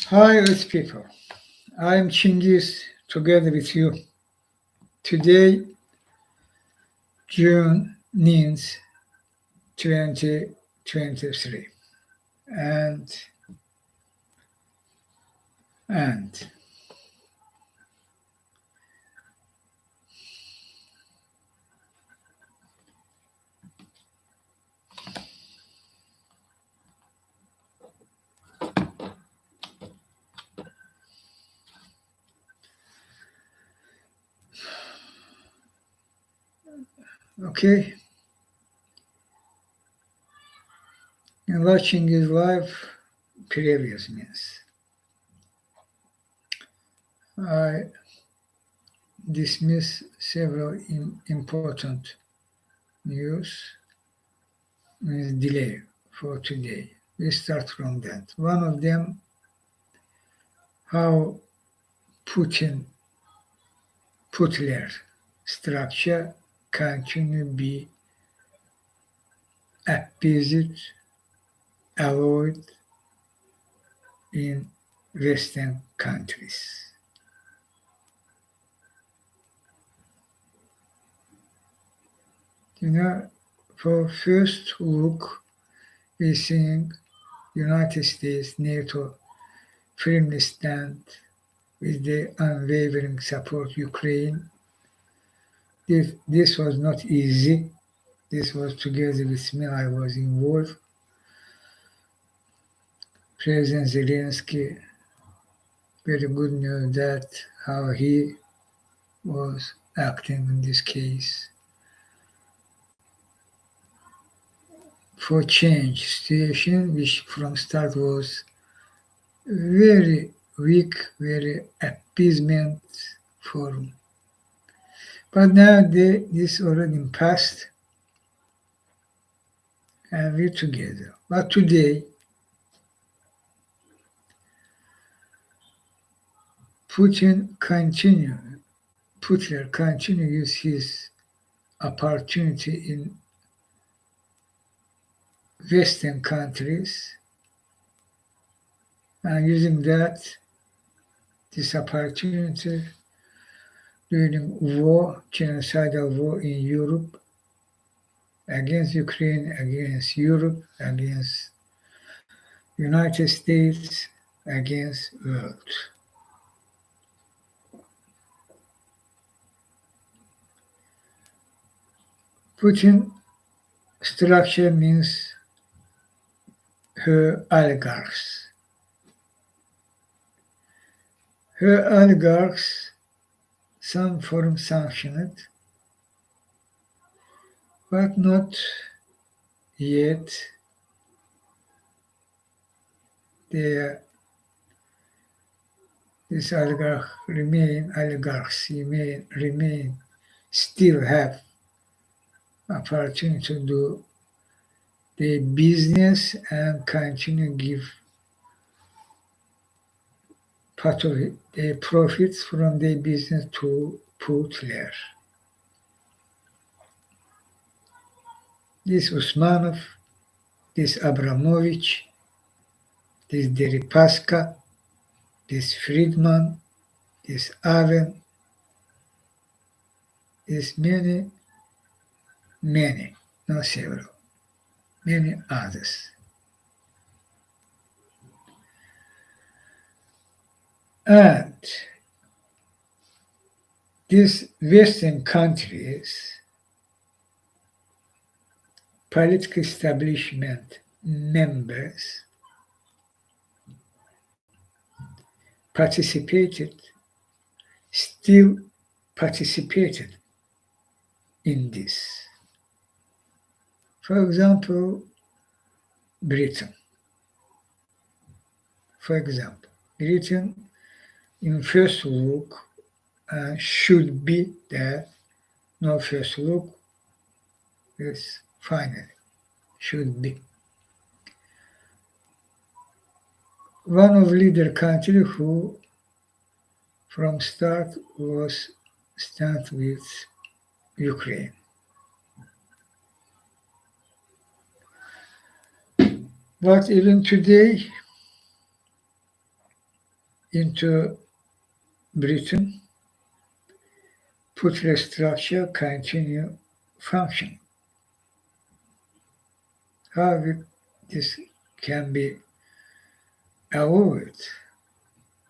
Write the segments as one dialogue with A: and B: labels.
A: Hi, Earth people. I'm Chinghiz together with you. Today, June 9th, 2023. And, and, okay, in watching his live previous means. I dismiss several important news means delay for today. We start from that. One of them, how Putin Putler structure continue be appeased, avoided in Western countries. You know, for first look, we seeing United States, NATO firmly stand with the unwavering support Ukraine. This was not easy. This was together with me. I was involved. President Zelensky very good knew that how he was acting in this case for change situation which from start was very weak, very appeasement form. But now this already passed and we're together. But today, Putin continue use his opportunity in Western countries and using this opportunity during war, genocidal war in Europe against Ukraine, against Europe, against United States, against world. Putin structure means her oligarchs. Her oligarchs, some form sanctioned, but not yet they, this oligarchs remain still have opportunity to do their business and continue give part of their profits from their business to Putler. This Usmanov, this Abramovich, this Deripaska, this Friedman, this Aven, this many, not several, many others. And these Western countries, political establishment members participated, still participated in this. For example, Britain. For example, Britain in first look should be that no first look is finally should be. One of leader country who from start was stand with Ukraine. But even today, into Britain, put restructure, continue function. How this can be avoided?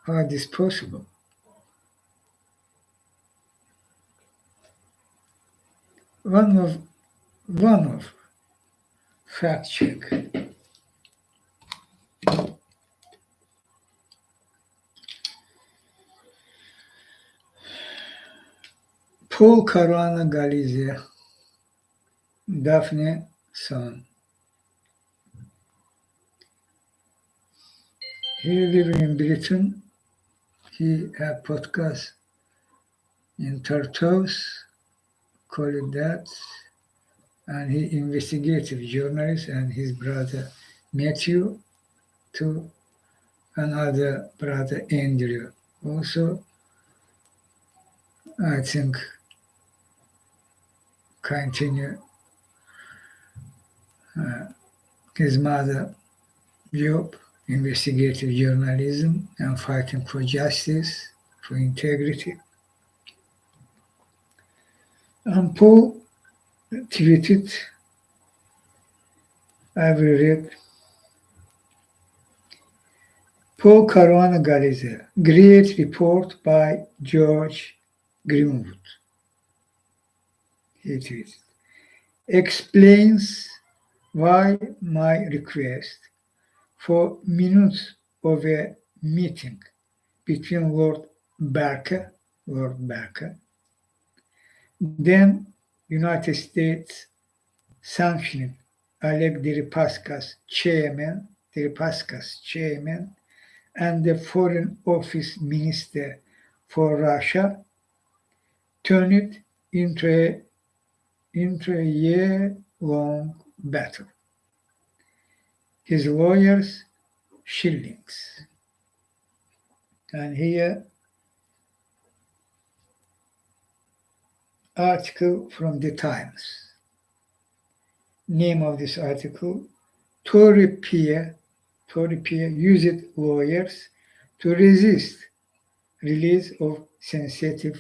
A: How is this possible? One of fact check. Paul Caruana Galizia, Daphne son. He living in Britain. He have podcast in Tartus, call it that, and he investigative journalist and his brother Matthew to another brother Andrew. Also, I think continue his mother job, investigative journalism and fighting for justice, for integrity. And Paul tweeted, I will read, Paul Caruana Galizia, great report by George Greenwood. He tweeted, explains why my request for minutes of a meeting between Lord Barker, then United States sanctioned Oleg Deripaska's chairman, and the Foreign Office Minister for Russia turned into a year-long battle. His lawyers, shillings. And here, article from the Times. Name of this article, Tory peer used lawyers to resist release of sensitive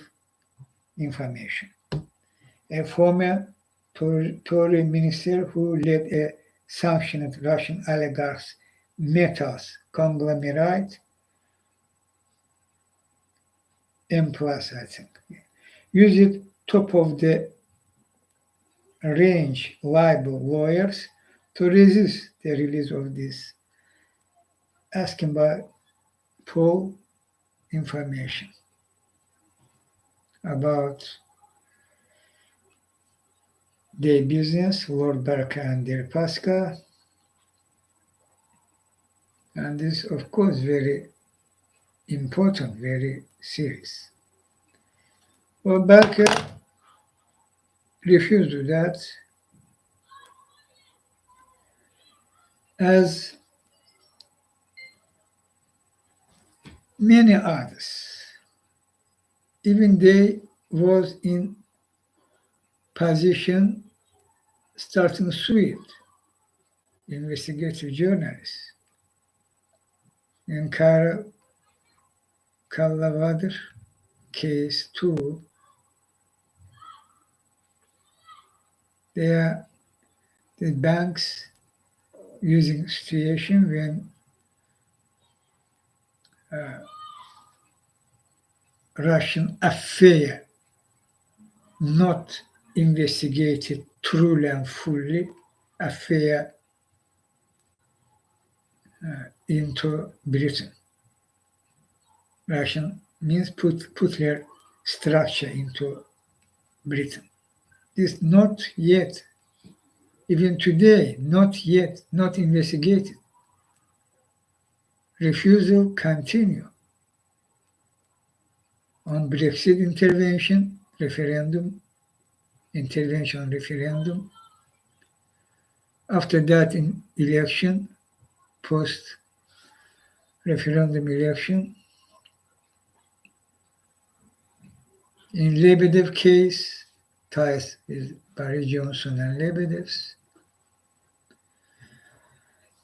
A: information. A former Tory minister who led a sanctioned Russian oligarch's metals conglomerate, M+, I think, used top of the range libel lawyers to resist the release of this asking by Paul information about their business, Lord Barker and Deripaska. And this, of course, very important, very serious. Lord Barker refused to do that, as many others. Even they was in position starting suit, investigative journalists in Kalavadır case too. They are the banks using situation when Russian affair not investigated truly and fully, affair into Britain. Russian means put their structure into Britain. This not yet, even today, not investigated. Refusal continue on Brexit intervention on referendum. After that, in election, post-referendum election. In Lebedev case, ties with Barry Johnson and Lebedev's.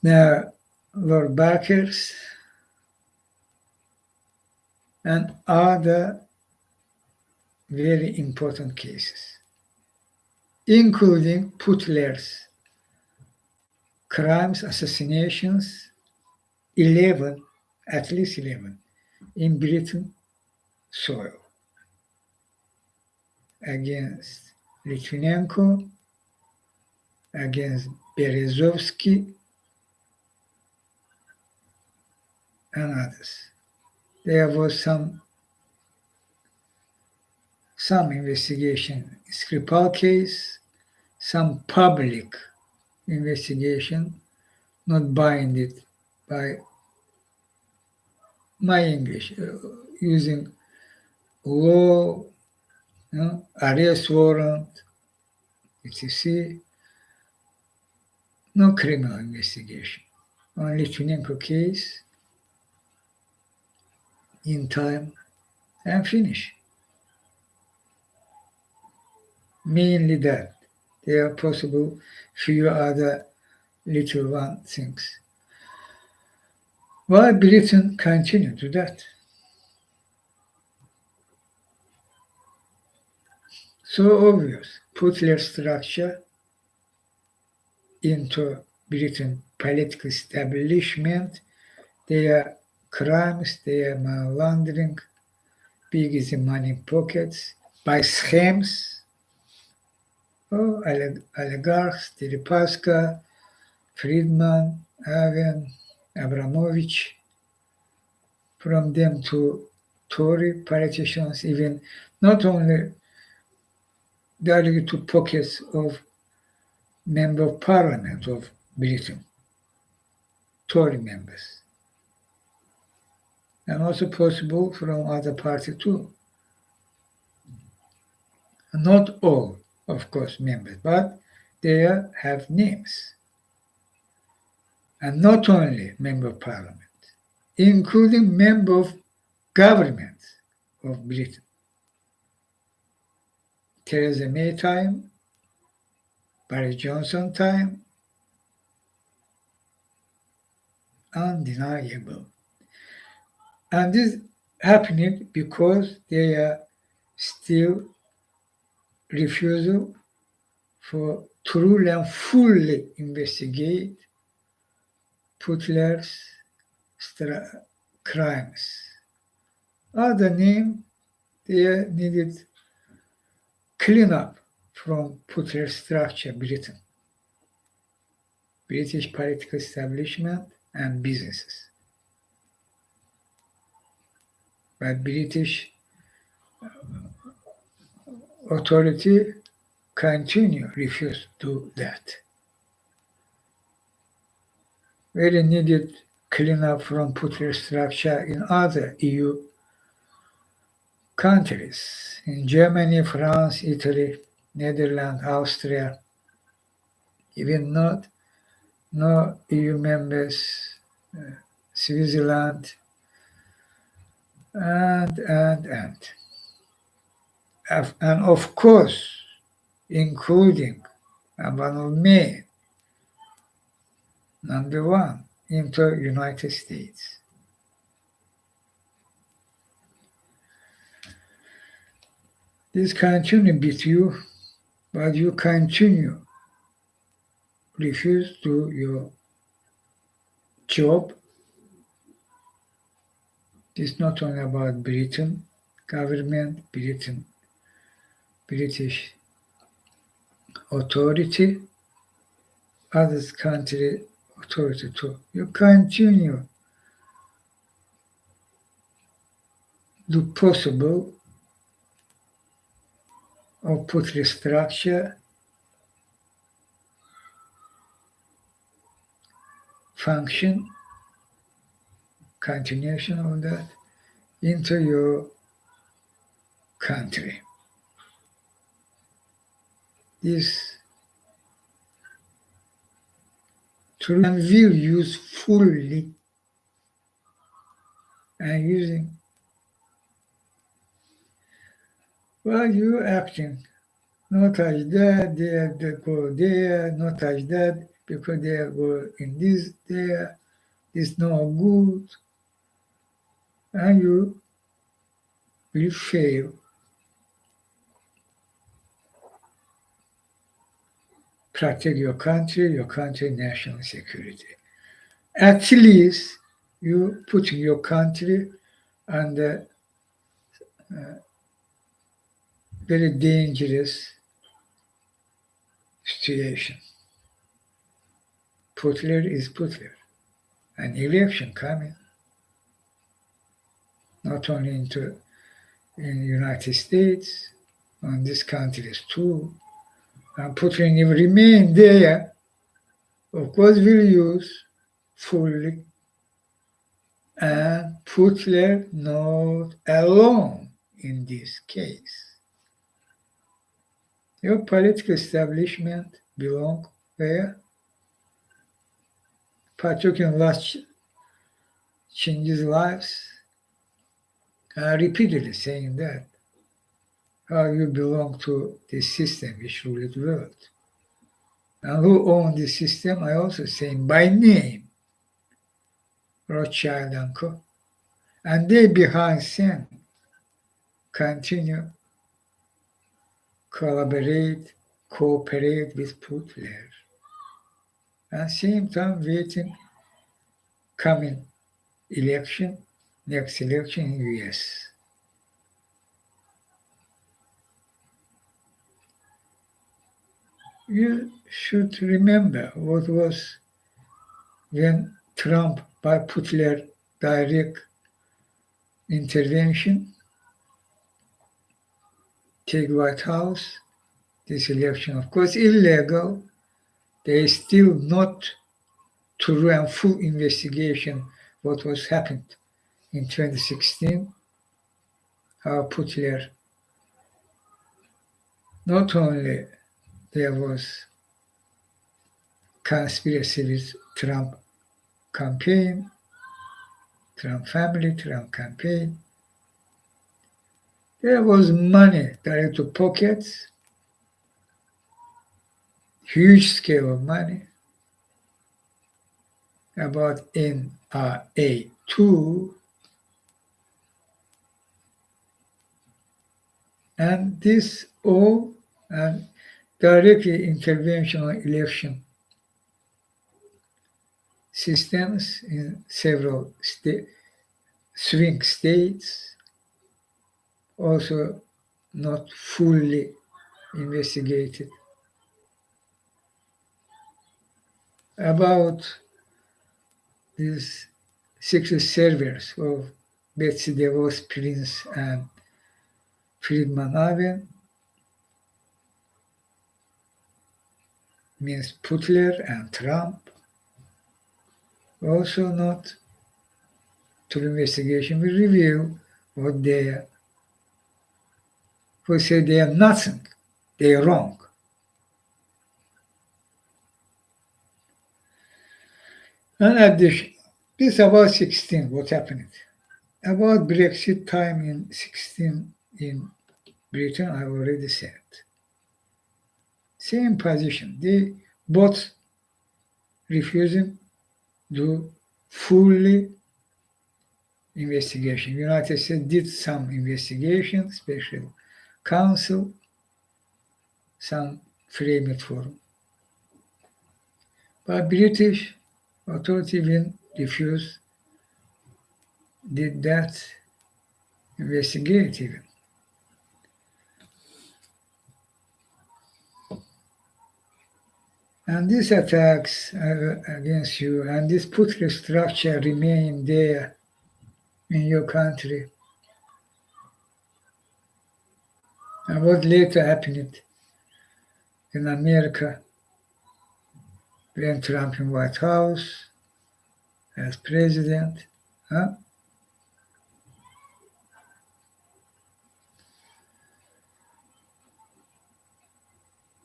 A: Now, Lord Barker's and other very important cases, including Putler's crimes, assassinations, 11, at least 11, in Britain soil against Litvinenko, against Berezovsky, and others. There was some investigation, Skripal case, some public investigation, not binded by my English, using law, arrest warrant, etc. No criminal investigation. On Litvinenko case, in time and finish. Mainly that. There are possible few other little one things. Why Britain continue to that? So obvious. Put their structure into Britain political establishment, their crimes, their money laundering, big is the money pockets, by schemes, oligarchs, Deripaska, Friedman, Aven, Abramovich, from them to Tory politicians, even not only directly to pockets of member of parliament of Britain, Tory members, and also possible from other party too. Not all, of course, members, but they have names. And not only member of parliament, including member of government of Britain. Theresa May time, Boris Johnson time, undeniable. And this happening because they are still refusal for truly and fully investigate Putler's crimes. Other name, they needed clean up from Putler's structure, Britain, British political establishment and businesses. But British authority continue refuse to do that. Very needed cleanup from Putler structure in other EU countries, in Germany, France, Italy, Netherlands, Austria, even no EU members, Switzerland, and. And of course, including one of May, number one, into United States. This continue beat you, but you continue refuse to do your job. It's not only about Britain government, British authority, other country authority too. You continue do possible or put restructure, function, continuation of that into your country. This truly and will use fully and using while you acting. Not touch that, they go there, not touch that, because they go in this there, it's no good. And you will fail, protect your country national security. At least you put your country under very dangerous situation. Putler is Putler. An election coming, not only in the United States, on these countries too. And Putin will remain there, of course will use fully, and Putler not alone in this case. Your political establishment belong where? Partaking last Chinghiz lives. Repeatedly saying that how you belong to this system which rule the world. And who own this system? I also say by name, Rothschild and Co. And they behind scene continue collaborate, cooperate with Putler. And same time waiting coming election, next election in US. You should remember what was when Trump by Putler direct intervention take White House. This election, of course, illegal. There is still not true and full investigation what was happened in 2016. How Putler not only there was conspiracy with Trump campaign, Trump family, Trump campaign. There was money direct to pockets, huge scale of money, about NRA2, and this all and directly intervention on election systems in several swing states, also not fully investigated. About these secret servers of Betsy DeVos Prince and Friedman Aven means Putler and Trump, also not through investigation will reveal what they are, who say they are nothing, they are wrong. And addition, this about 16, what happened. About Brexit time in 16 in Britain, I already said. Same position. They both refusing to fully investigation. United States did some investigation, special counsel, some frame it for. But British authority will refuse, did that investigate even. And these attacks against you and this Putri structure remain there in your country. And what later happened in America when Trump in White House as president, huh?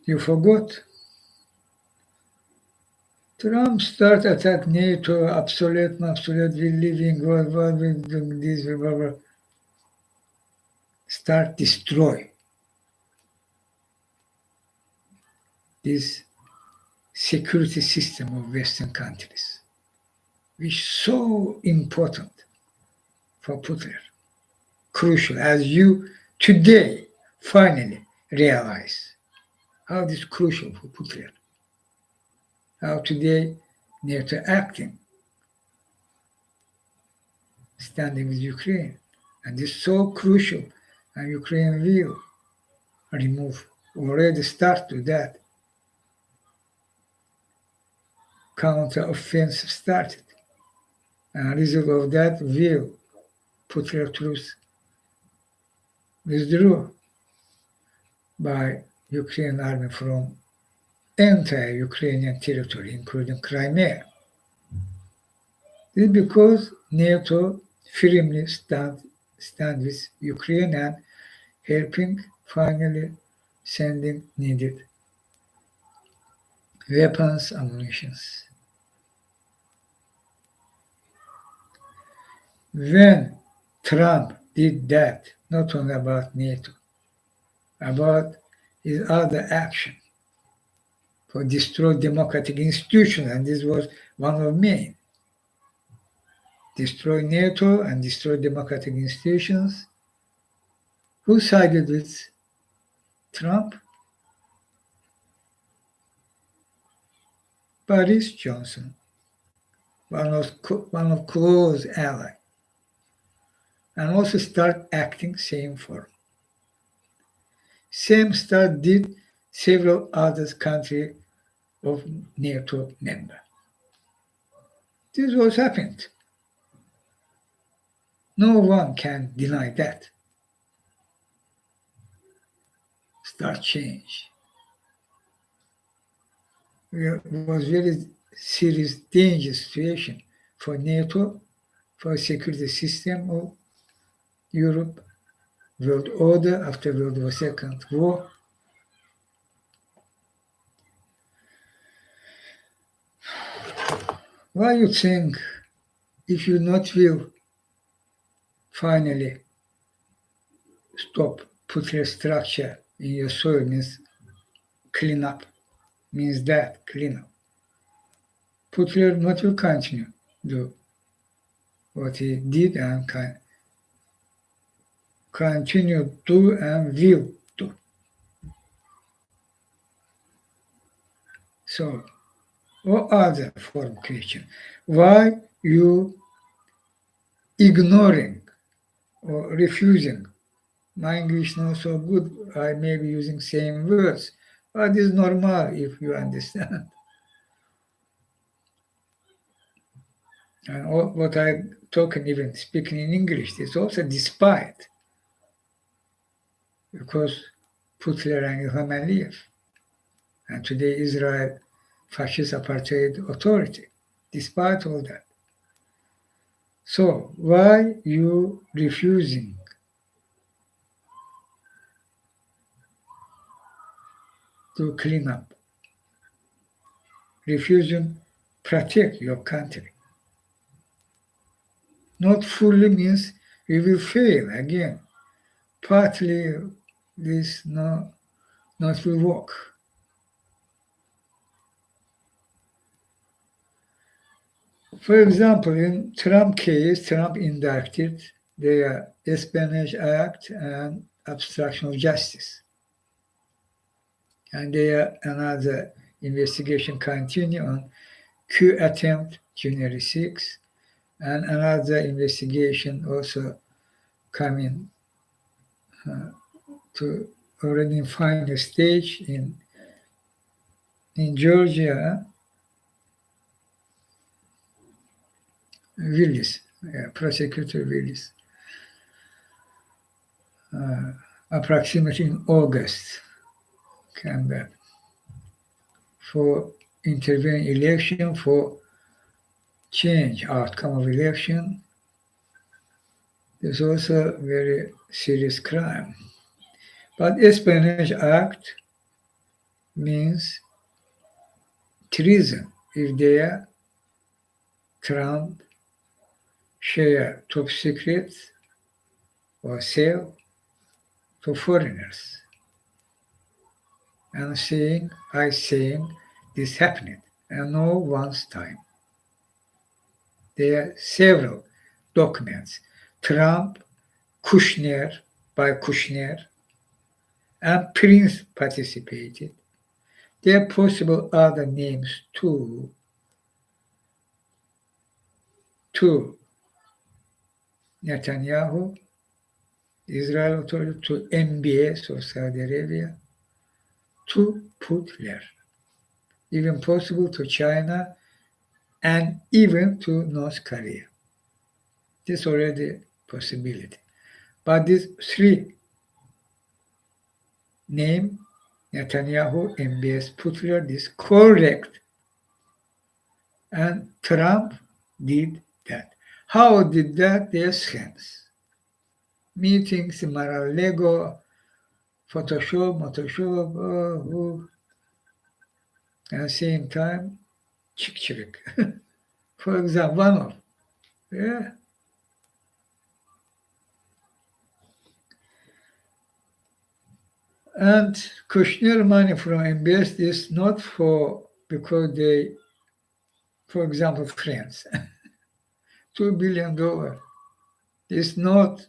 A: You forgot. Trump start attack NATO, obsolete, we living, what we doing this, blah, blah, blah. Start destroy this security system of Western countries, which is so important for Putin. crucial, as you today finally realize how this is crucial for Putin. How today NATO acting, standing with Ukraine. And this is so crucial, and Ukraine will remove, already start to that. Counter-offensive started. And result of that will put their troops withdraw by Ukrainian army from entire Ukrainian territory, including Crimea. This is because NATO firmly stand with Ukraine and helping finally sending needed weapons, ammunitions. When Trump did that, not only about NATO, about his other action for destroy democratic institutions, and this was one of many. Destroy NATO and destroy democratic institutions. Who sided with Trump? Boris Johnson, one of close ally, and also start acting same form. Same start did several other countries of NATO member. This was happened. No one can deny that. Start change. It was very serious, dangerous situation for NATO, for security system of Europe, world order after World War II war. Why you think if you not will finally stop, put your structure in your soil means clean up, means that clean up. Putler not will continue do what he did and can continue do and will do. So, what other form question? Why you ignoring or refusing? My English not so good. I may be using same words, but it's normal if you understand. And what I talking, even speaking in English, is also despite, because Putler and Ilham live. And today Israel fascist apartheid authority, despite all that. So why you refusing to clean up? Refusing protect your country. Not fully means we will fail again. Partly this not will work. For example, in Trump case, Trump indicted the Espionage Act and obstruction of justice. And there another investigation continue on coup attempt January 6, and another investigation also coming to already in final stage in Georgia. Willis, prosecutor Willis, approximately in August, came back for intervening election, for change outcome of election. There's also very serious crime. But Espionage Act means treason if they are Trump share top secrets or sell to foreigners. And saying this happened, and no one's time. There are several documents. Trump Kushner by Kushner, and Prince participated. There are possible other names to Netanyahu, Israel authority, to MBS of Saudi Arabia, to Putler, even possible to China, and even to North Korea. This already possibility. But these three name, Netanyahu, MBS, Putler, is correct. And Trump did that. How did that? Their schemes. Meetings, Mar-a-Lago, Photoshop, at the same time, Chick. For example, one of, yeah. And Kushner money from MBS is not for, because they, for example, friends, $2 billion. It's not.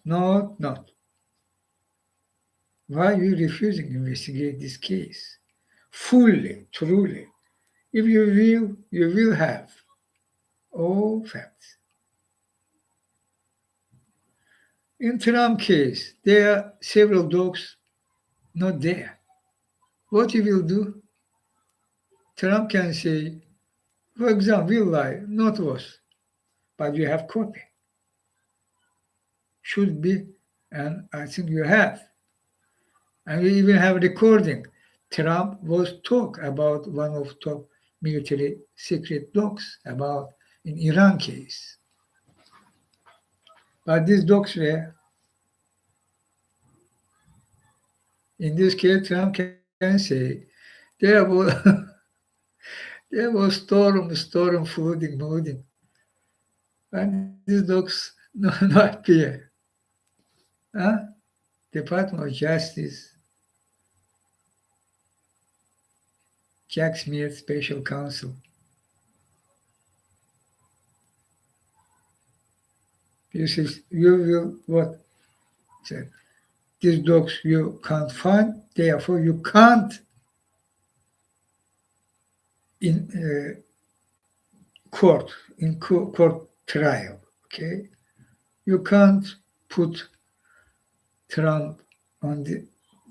A: Why are you refusing to investigate this case? Fully, truly. If you will have all facts. In Trump case, there are several dogs not there. What you will do? Trump can say, for example, will lie, not was, but you have copy. Should be, and I think you have. And we even have recording. Trump was talk about one of top military secret dogs about in Iran case. But these dogs were, in this case, Trump can say, there was there was storm, flooding, moving. And these dogs not appear. Huh? Department of Justice, Jack Smith, Special Counsel. You will what? Said, these dogs you can't find, therefore you can't in court trial. Okay, you can't put Trump on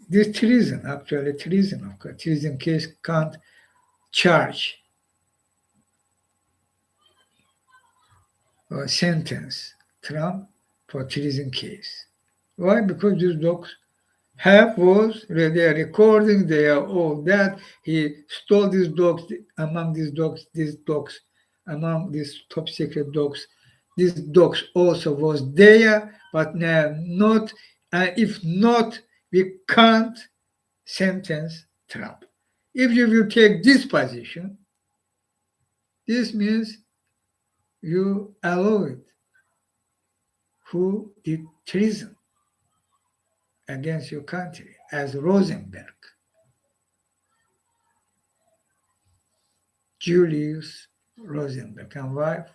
A: this treason. Actually, treason, of course, treason case can't charge or sentence Trump for treason case. Why? Because these dogs was they are recording, they are all that. He stole these dogs, these dogs, among these top secret dogs. These dogs also was there, but now not. And if not, we can't sentence Trump. If you will take this position, this means you allow it. Who did treason against your country as Rosenberg, Julius Rosenberg and wife,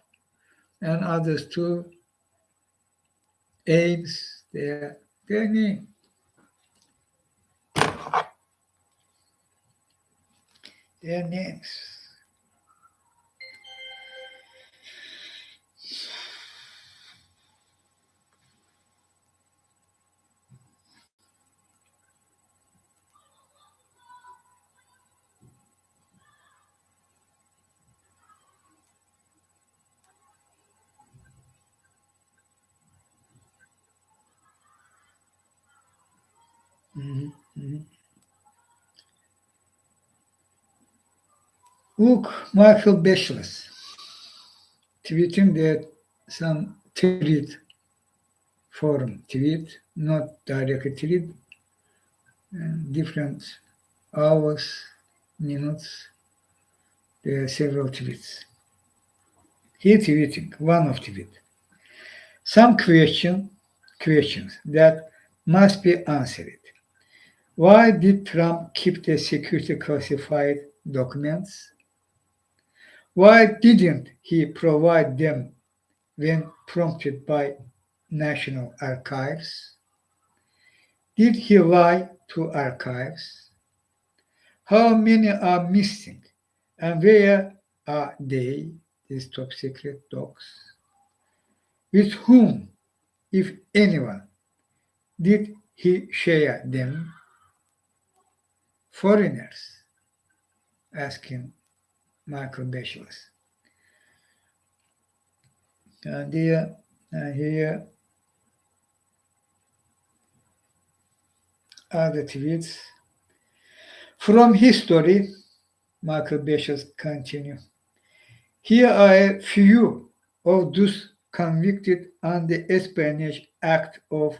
A: and others too, Ames, their name. Their names. Mm-hmm. Look, Michael Bechless tweeting that some tweet, not directly tweet, different hours, minutes, there are several tweets. He tweeting, one of tweet. Some questions that must be answered. Why did Trump keep the security classified documents? Why didn't he provide them when prompted by National Archives? Did he lie to archives? How many are missing? And where are they, these top secret dogs? With whom, if anyone, did he share them? Foreigners, asking Michael Bechel's. And here are the tweets. From history, Michael Bechel's continue. Here are a few of those convicted on the Espionage Act of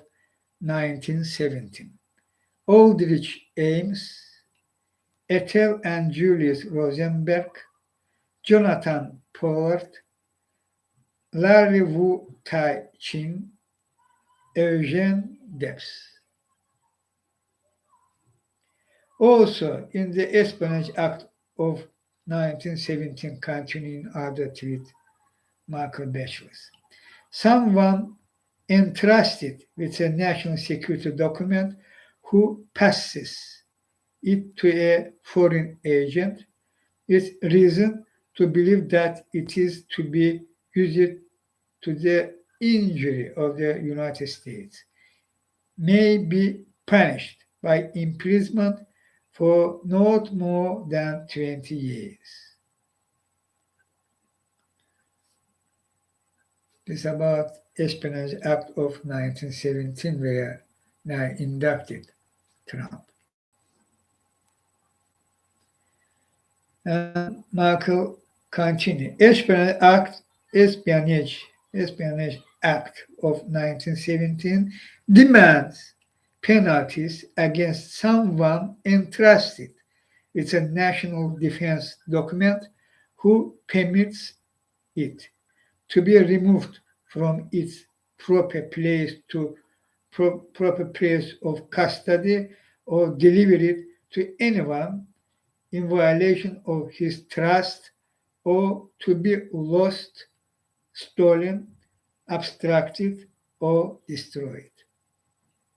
A: 1917. Aldrich Ames, Ethel and Julius Rosenberg, Jonathan Pollard, Larry Wu Tai Ching, Eugene Debs. Also, in the Espionage Act of 1917, continuing other tweet, Michael Bechel's. Someone entrusted with a national security document who passes it to a foreign agent with reason to believe that it is to be used to the injury of the United States may be punished by imprisonment for not more than 20 years. This is about Espionage Act of 1917 where now inducted Trump. And Michael continue. Espionage Act of 1917 demands penalties against someone entrusted with a national defense document who permits it to be removed from its proper place to proper place of custody or delivered to anyone in violation of his trust or to be lost, stolen, abstracted, or destroyed.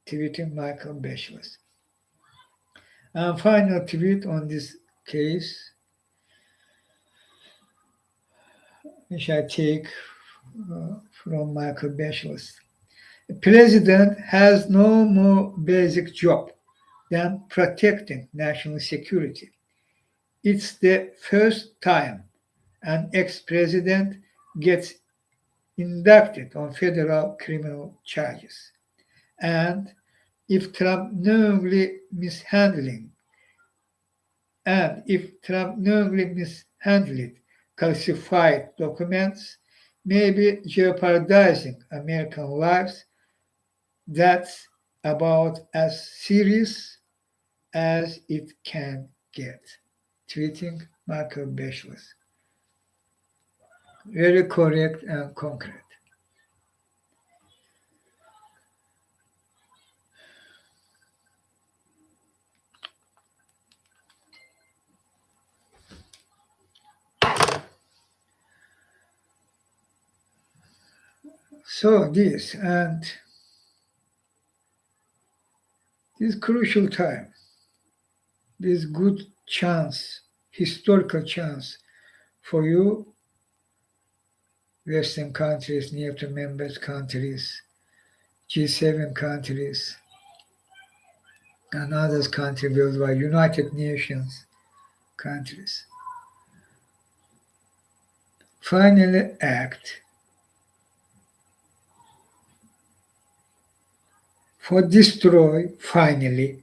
A: Tweeting Michael Bechel's. And final tweet on this case, which I take from Michael Bechel's. The president has no more basic job than protecting national security. It's the first time an ex-president gets indicted on federal criminal charges. And if Trump knowingly mishandling classified documents, may be jeopardizing American lives, that's about as serious as it can get. Tweeting Michael Bechel's. Very correct and concrete. So this crucial time, this good chance, historical chance for you, Western countries, NATO members countries, G7 countries, and others countries worldwide, United Nations countries. Finally act for destroy, finally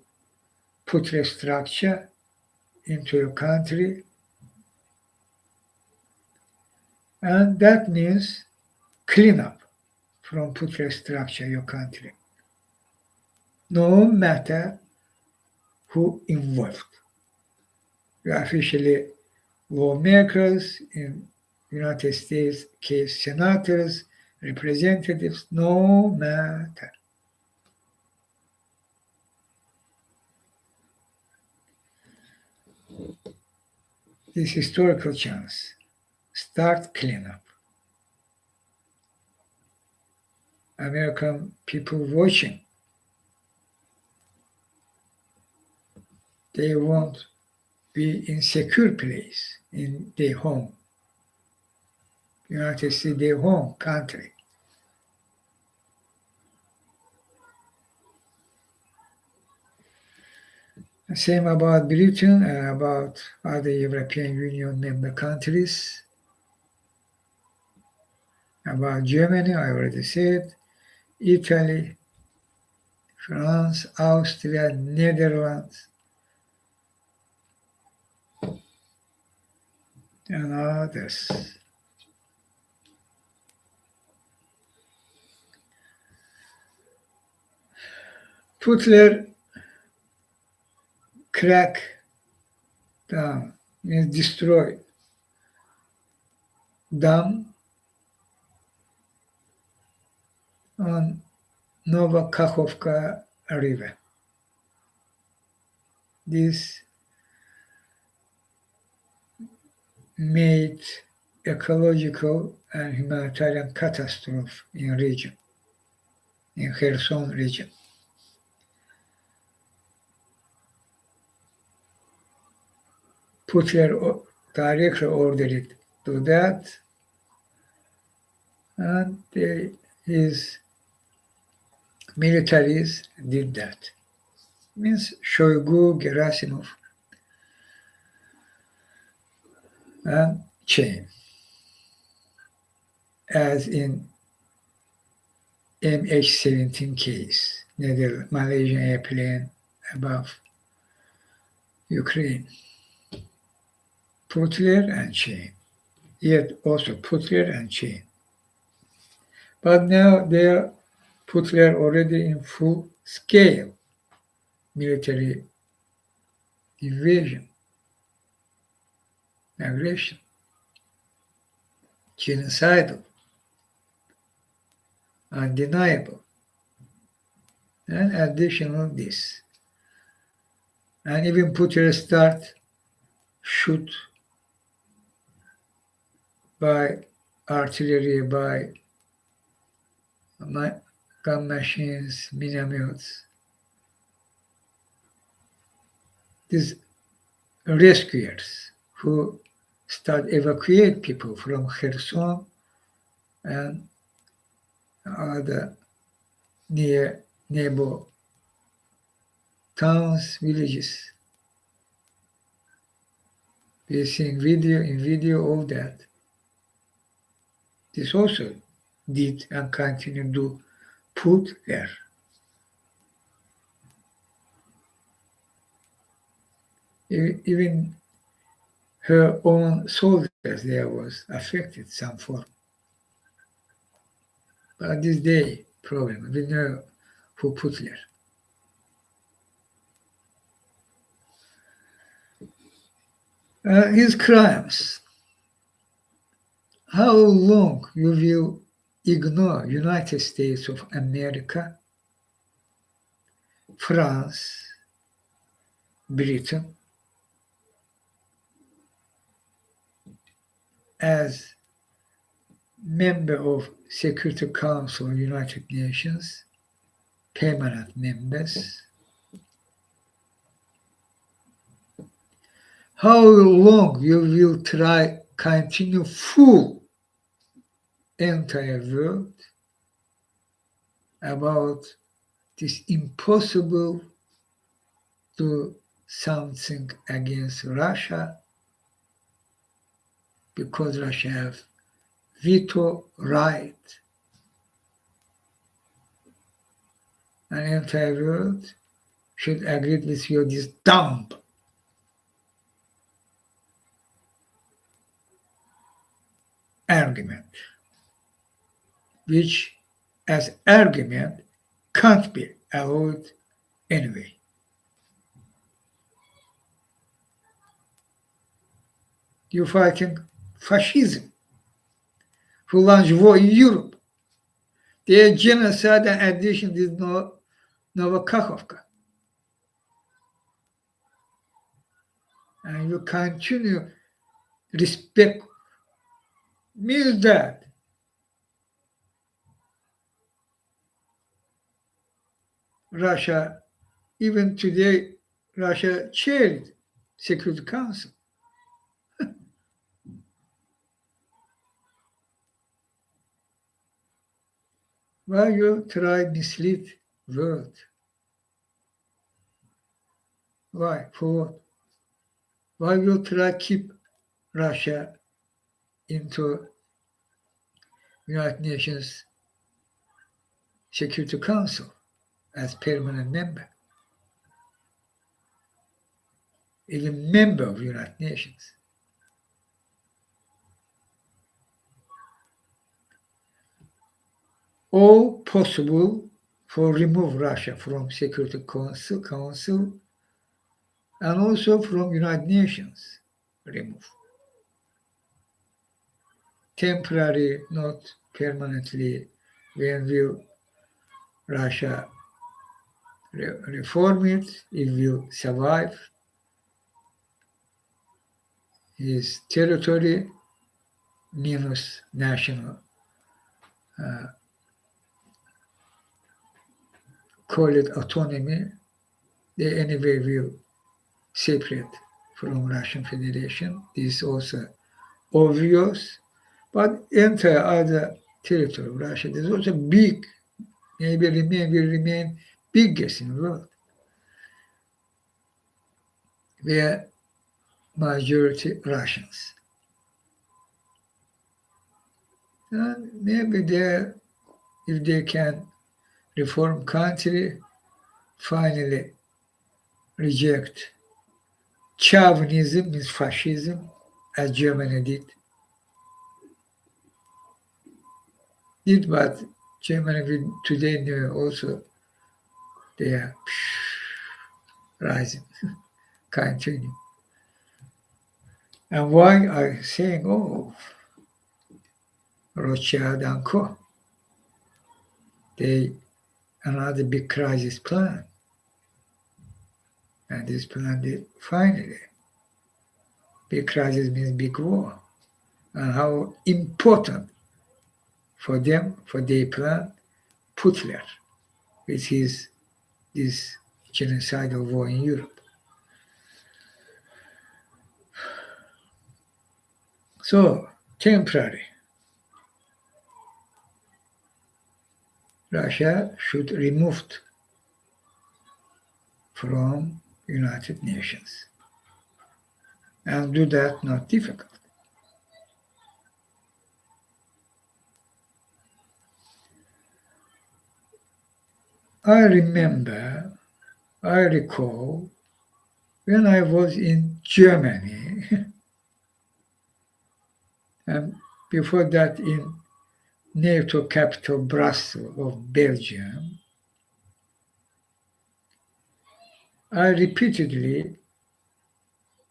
A: put a structure into your country, and that means clean up from put a structure your country, no matter who involved. You are officially lawmakers in United States, case senators, representatives, no matter. This historical chance, start cleanup. American people watching, they won't be in secure place in their home. United States, their home country. Same about Britain, about other European Union member countries, about Germany, I already said, Italy, France, Austria, Netherlands, and others. Putler crack down means destroy dam on Novakakhovka River. This made ecological and humanitarian catastrophe in region, in Kherson region. Putler directly ordered it to that, and his militaries did that. Means Shoigu, Gerasimov, and chain, as in MH17 case, near Malaysian airplane above Ukraine. Putler and chain. Yet also Putler and chain. But now they are Putler already in full scale military invasion, aggression, genocidal, undeniable, and additional this. And even Putler start shoot by artillery, by gun machines, minamyots. These rescuers who start evacuate people from Kherson and other neighbor towns, villages. We're seeing video all that. This also did and continue to put there. Even her own soldiers there was affected some form. But this day problem, we know who put there. His crimes. How long you will ignore United States of America, France, Britain as member of Security Council of United Nations, permanent members? How long you will try continue fool entire world about this impossible do something against Russia because Russia have veto right, and entire world should agree with you this dumb argument, which as argument can't be allowed anyway. You're fighting fascism who launched war in Europe. Their genocide and addition is no Novakakhovka. And you continue respect means that Russia, even today, Russia chaired Security Council. Why you try mislead world? Why? For what? Why you try keep Russia into United Nations Security Council as permanent member, even member of United Nations? All possible for remove Russia from Security Council and also from United Nations remove. Temporary, not permanently, when will Russia reform it, it will survive his territory minus national, uh, call it autonomy, they anyway will separate from Russian Federation. This is also obvious, but entire other territory of Russia is also big, will remain biggest in the world, where majority Russians. And maybe they, if they can reform country, finally reject chauvinism, means fascism, as Germany did what Germany will today know also they are rising, continue. And why are saying, oh, Rothschild and Co. They another big crisis plan. And this plan did finally. Big crisis means big war. And how important for them, for their plan, Putler, with his this genocidal war in Europe. So, temporary. Russia should removed from United Nations. And do that not difficult. I recall when I was in Germany, and before that in NATO capital Brussels of Belgium, I repeatedly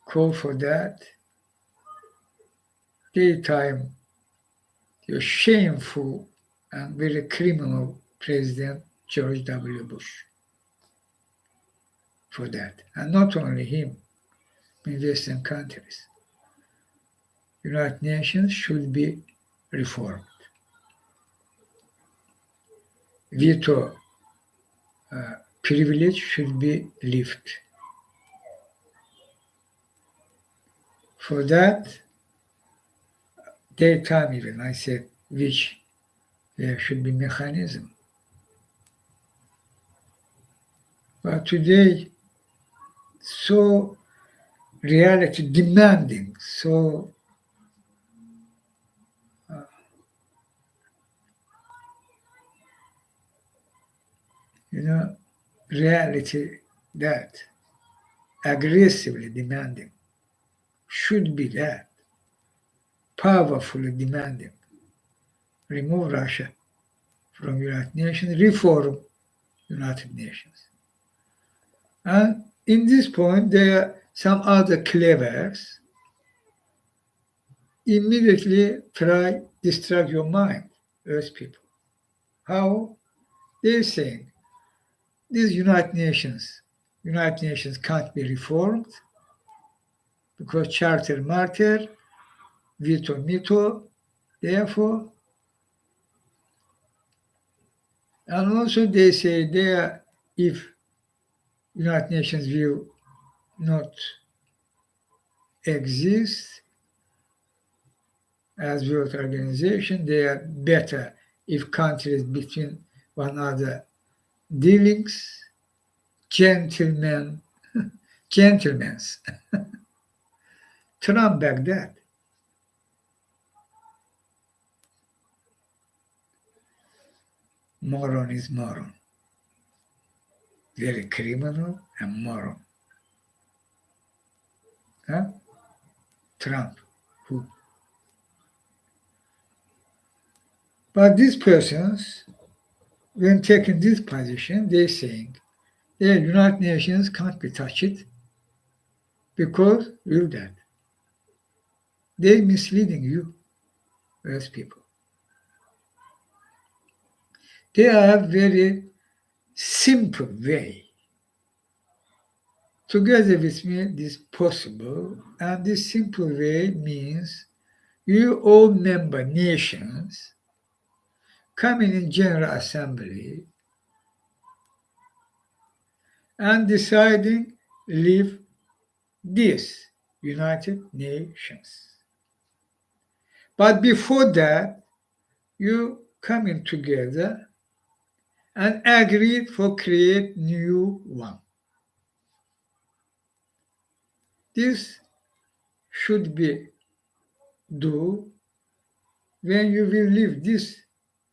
A: called for that daytime, the shameful and very criminal President George W. Bush for that. And not only him, in Western countries. United Nations should be reformed. Veto privilege should be lifted. For that, daytime even, I said, which there should be mechanism. But today, so reality demanding, so reality that aggressively demanding should be that powerfully demanding. Remove Russia from United Nations, reform United Nations. And in this point, there are some other clevers immediately try distract your mind, Earth people. How? They're saying these United Nations can't be reformed because charter martyr, veto mito, therefore, and also they say there if United Nations will not exist as world organization. They are better if countries between one another dealings, gentlemen, gentlemen's. Trump back that. Moron is moron. Very criminal and moron. Huh? Trump. Who? But these persons, when taking this position, they're saying, the United Nations can't be touched because you're that. They're misleading you as people. They have very simple way. Together with me, this possible, and this simple way means you all member nations coming in General Assembly and deciding leave this United Nations. But before that, you coming together and agreed for create new one. This should be do when you will leave this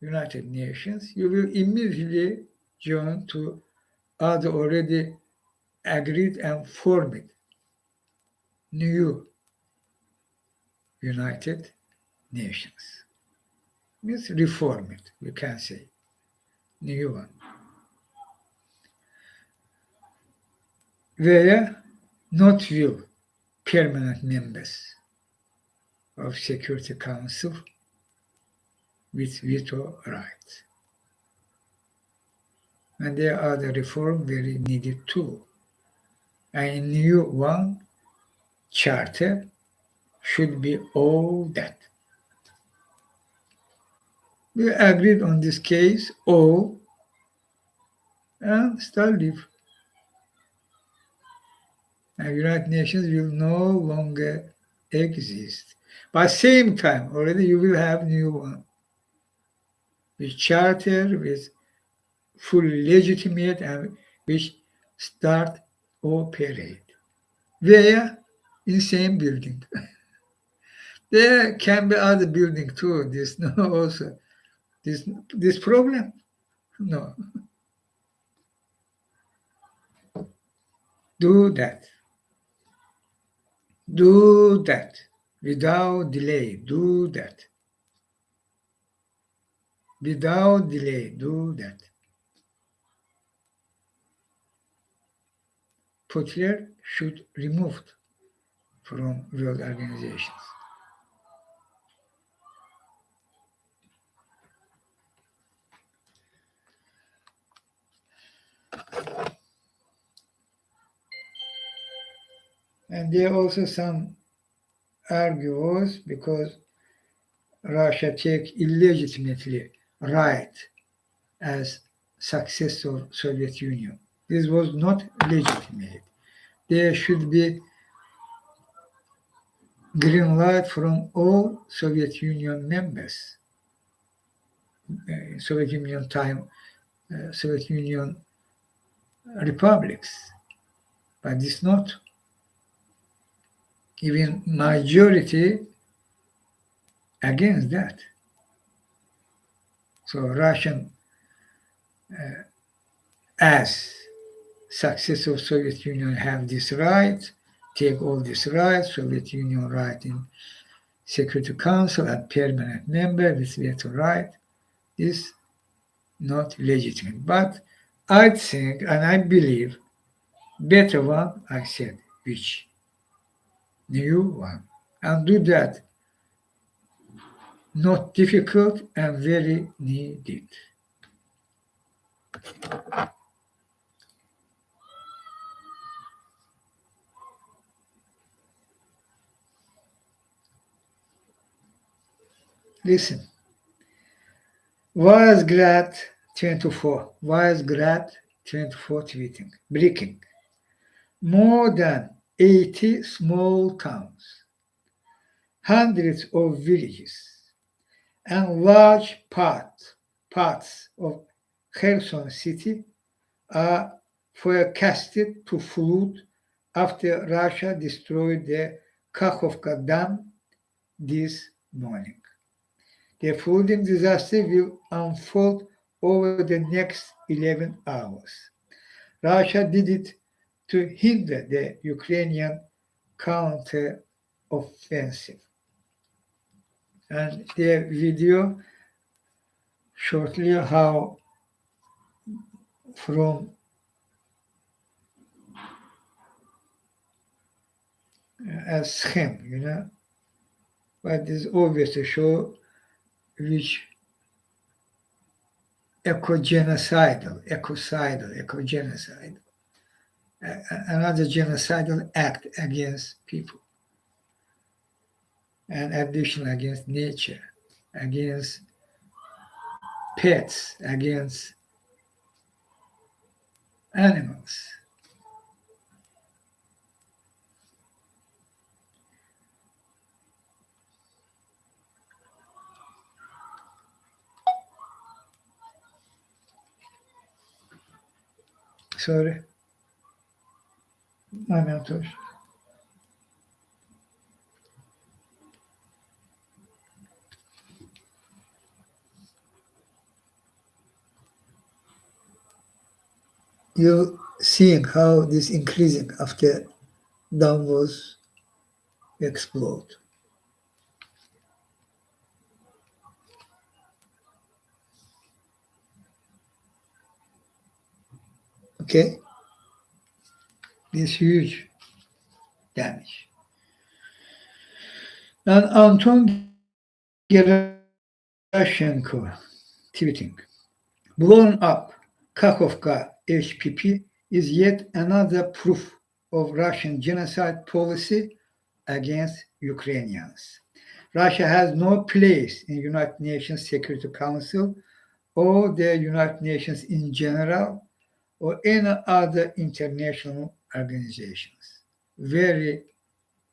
A: United Nations, you will immediately join to other already agreed and formed new United Nations. Means reform it, you can say. New one. Where not will permanent members of Security Council with veto rights. And there are the reform very needed too. And in new one charter should be all that. We agreed on this case all and start live. And United Nations will no longer exist. But same time, already you will have new one with charter, with fully legitimate and which start operate. Where? In same building. There can be other building too. This no also this problem. No. Do that. Do that. Without delay. Do that. Without delay. Do that. Putler should removed from world organizations. And there are also some argues because Russia take illegitimately right as successor Soviet Union. This was not legitimate. There should be green light from all Soviet Union members. Soviet Union time, Soviet Union republics, but it's not. Even majority against that. So Russian, as successor of Soviet Union, have this right, take all these rights, Soviet Union right in Security Council and permanent member with veto right, is not legitimate. But I think and I believe better one, I said, which new one. And do that not difficult and very needed. Listen, Wisegrad 24 tweeting, breaking. More than 80 small towns, hundreds of villages, and large parts of Kherson city are forecasted to flood after Russia destroyed the Kakhovka Dam this morning. The flooding disaster will unfold over the next 11 hours. Russia did it to hinder the Ukrainian counter-offensive. And the video shortly how from a scheme, but it's obvious to show which ecogenocide, another genocidal act against people, and addition against nature, against pets, against animals. Sorry, my mentor. You seeing how this increasing after downwards explode. Okay, this huge damage. And Anton Gerashenko tweeting, blown up Kakhovka HPP is yet another proof of Russian genocide policy against Ukrainians. Russia has no place in United Nations Security Council or the United Nations in general or any other international organizations. Very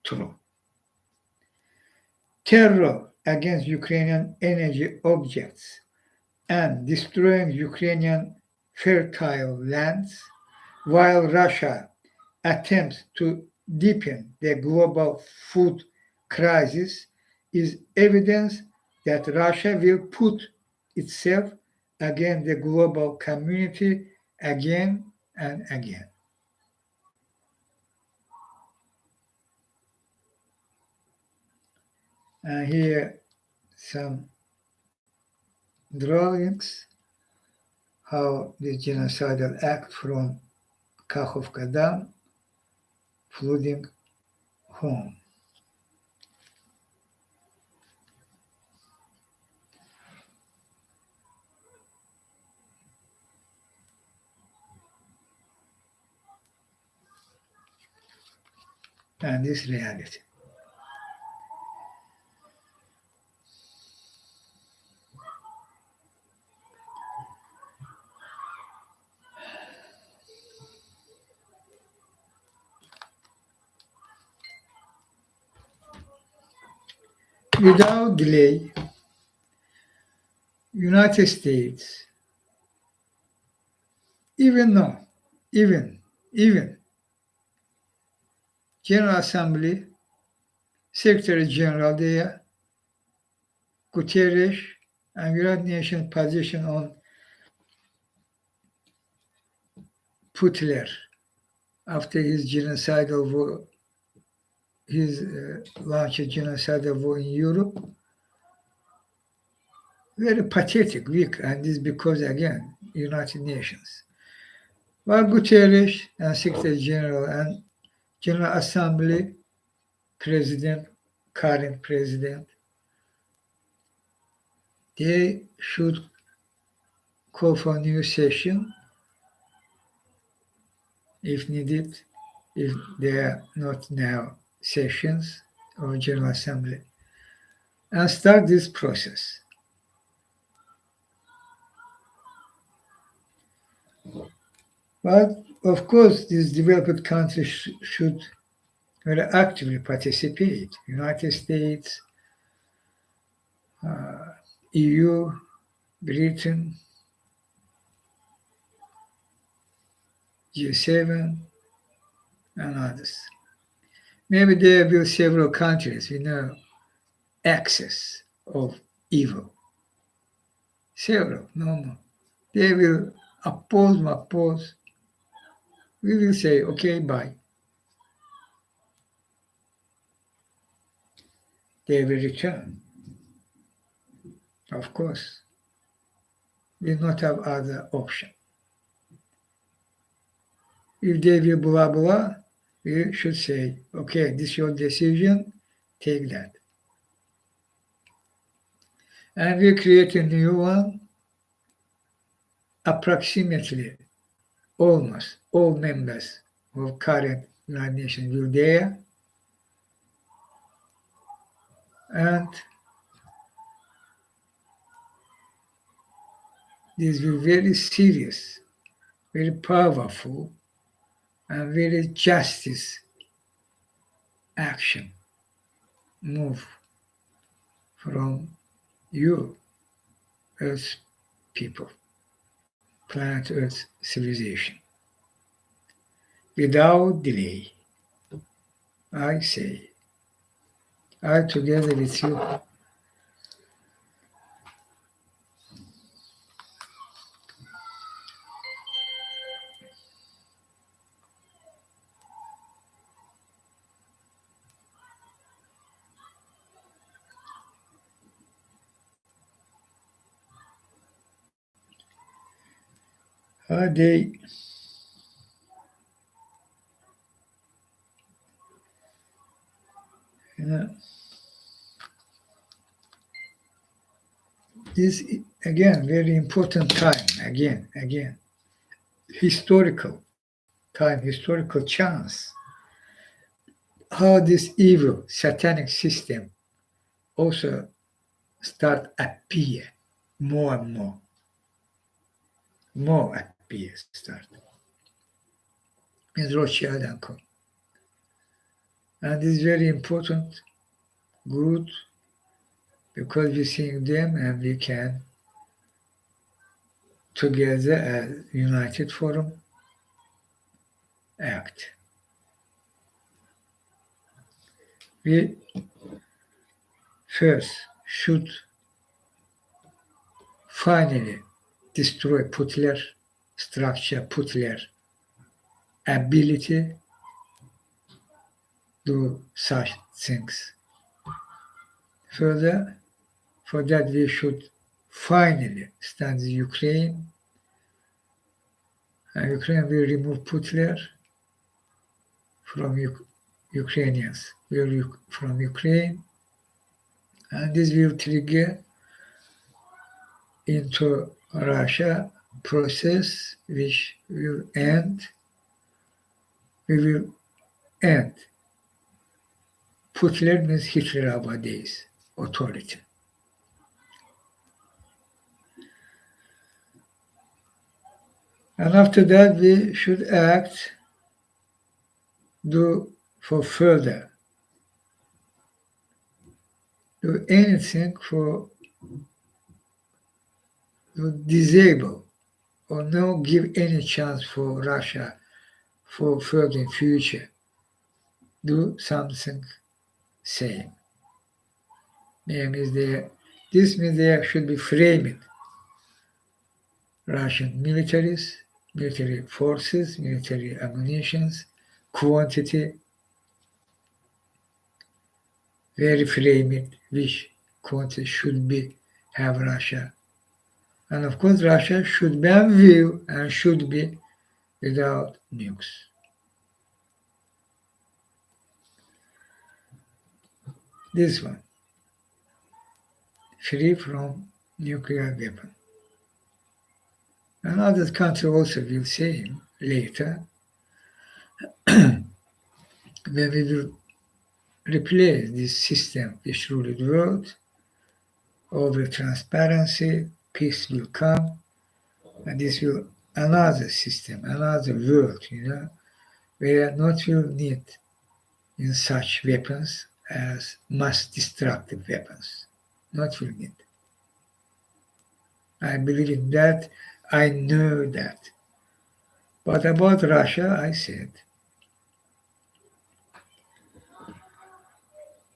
A: true. Terror against Ukrainian energy objects and destroying Ukrainian fertile lands, while Russia attempts to deepen the global food crisis, is evidence that Russia will put itself against the global community again and again. And here some drawings how the genocidal act from Kakhovka Dam flooding home. And this reality. Without delay, United States, even no, even General Assembly, Secretary General there, Guterres, and United Nations position on Putler after his genocidal war, his launch of genocidal war in Europe, very pathetic, weak, and this because again, United Nations. While Guterres and Secretary General and General Assembly President, current president, they should call for a new session if needed, if there are not now sessions or General Assembly, and start this process. But of course, these developed countries should will actively participate. United States, uh, EU, Britain, G7, and others. Maybe there will be several countries with no access of evil. Several, no more. They will oppose. We will say, okay, bye. They will return. Of course, we will not have other option. If they will blah blah, we should say, okay, this is your decision, take that. And we create a new one, approximately almost all members of current United Nations will there, and this will be very serious, very powerful, and very justice action move from you, Earth people, planet Earth civilization. Without delay, I say, I together with you, they you know, this again very important time, again, historical time, historical chance. How this evil satanic system also start appear more and more appear start. Means Rothschild and Co. And this is very important, good, because we seeing them and we can together as united forum act. We first should finally destroy Putler structure, Putler ability do such things. Further, for that we should finally stand Ukraine, and Ukraine will remove Putler from Ukrainians, from Ukraine, and this will trigger into Russia process which will end. We will end. Putler means Hitler days, authority. And after that, we should act, do for further, do anything for to disable or no give any chance for Russia for further in future. Do something same. This means there should be framing Russian militaries, military forces, military ammunitions, quantity, very framing which quantity should be have Russia. And of course Russia should be and will and should be without nukes. This one, free from nuclear weapon. And other countries also will say later when we will replace this system which ruled the world, over transparency, peace will come, and this will another system, another world, where not will need in such weapons as mass destructive weapons. Not will need. I believe in that. I know that. But about Russia, I said.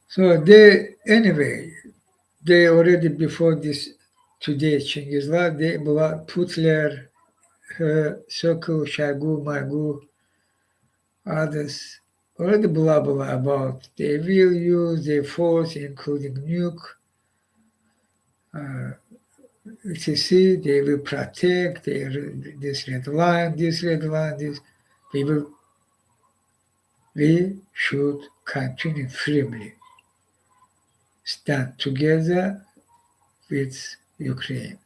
A: So they already before this today Chinghiz, they put their Sokol, Shagu, Magu, others already blah blah about they will use their force, including nuke, etc. They will protect this red line, this red line, this. We should continue firmly stand together with Ukraine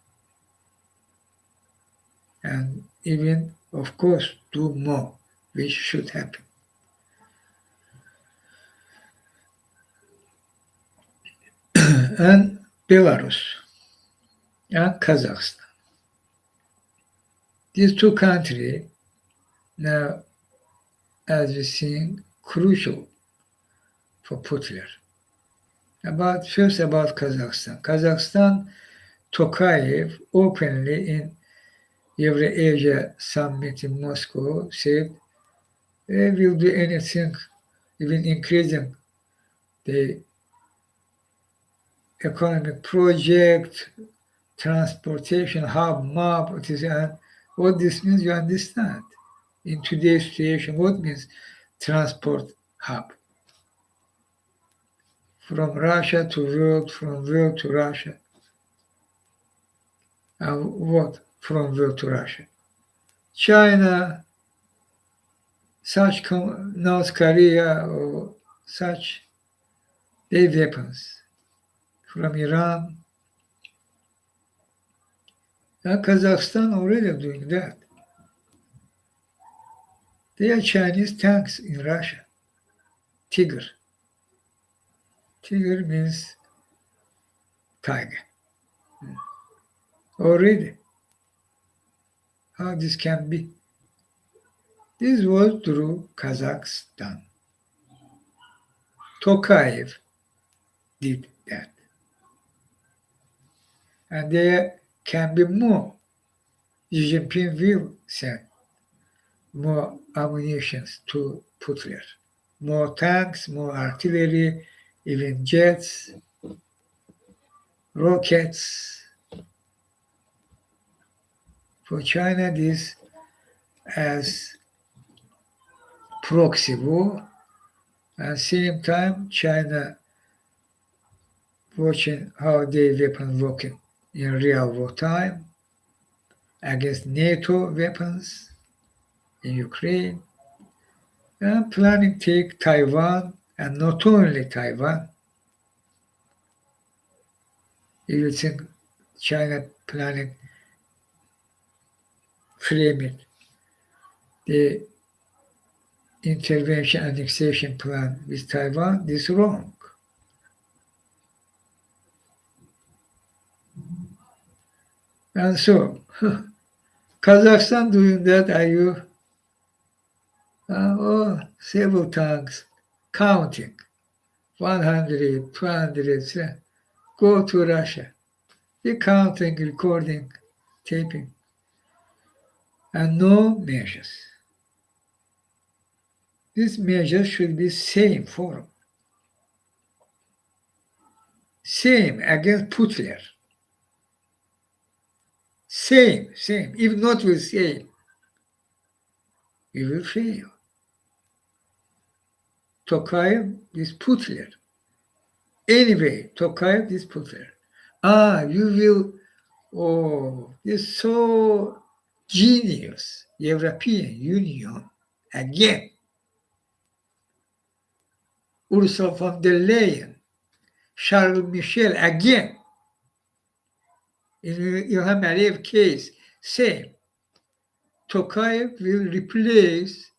A: and even, of course, do more, which should happen. And Belarus and Kazakhstan. These two countries now, as we see, crucial for Putin. First about Kazakhstan. Kazakhstan, Tokayev openly in Eurasia summit in Moscow said they will do anything, even increasing the economic project, transportation hub, map, and what this means, you understand. In today's situation, what means transport hub? From Russia to world, from world to Russia. And what from world to Russia? China, North Korea, or such, they weapons. From Iran, and Kazakhstan already doing that. There are Chinese tanks in Russia. Tiger. Tiger means tiger. Already. How this can be? This was through Kazakhstan. Tokayev did that. And there can be more. Xi Jinping will send more ammunition to Putin. More tanks, more artillery, even jets, rockets. For China, this as proxy war. At the same time, China watching how their weapons working in real war time against NATO weapons in Ukraine, and planning to take Taiwan, and not only Taiwan. You think China planning framing the intervention annexation plan with Taiwan, this is wrong. And so, Kazakhstan doing that, are you? Several times counting 100, 200, go to Russia. The counting, recording, taping, and no measures. These measures should be same forum. Same against Putler. Same. If not with same, you will fail. Tokayev is Putler. Anyway, Tokayev is Putler. You will, this so genius, European Union, again, Ursula von der Leyen, Charles Michel, again, in Ilham Aliyev case, same. Tokayev will replace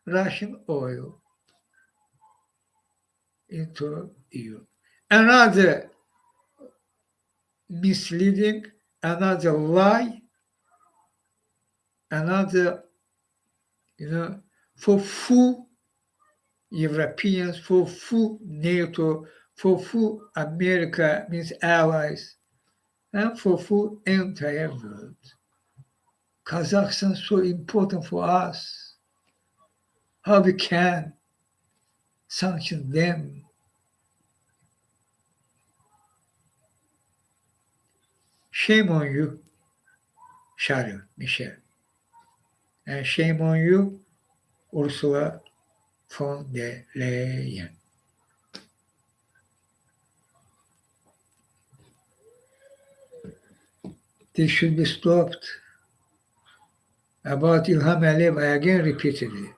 A: Russian oil into EU. Another misleading, another lie, another, for full Europeans, for full NATO, for full America, means allies, and for full entire world. Kazakhstan is so important for us. How we can sanction them? Shame on you, Charles Michel, and shame on you, Ursula von der Leyen. This should be stopped. About Ilham Aliyev, I again repeated it.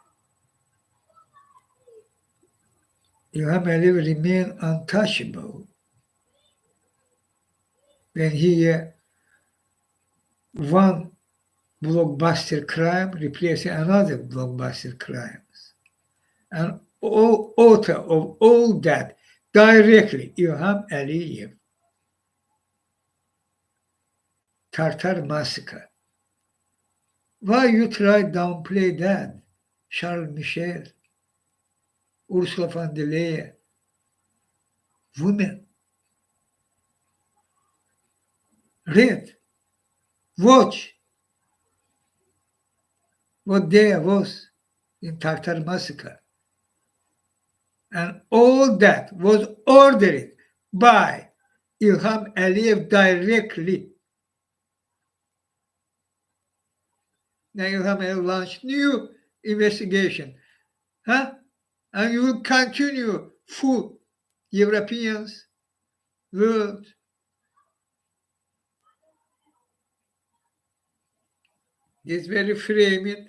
A: Ilham Aliyev remained untouchable when he one blockbuster crime replacing another blockbuster crimes. And all author of all that directly Ilham Aliyev. Tartar massacre. Why you try downplay that? Charles Michel, Ursula von der Leyen, women. Read, watch what there was in Tartar massacre. And all that was ordered by Ilham Aliyev directly. Now Ilham Aliyev launched new investigation. Huh? And you will continue full Europeans, world. This very framing,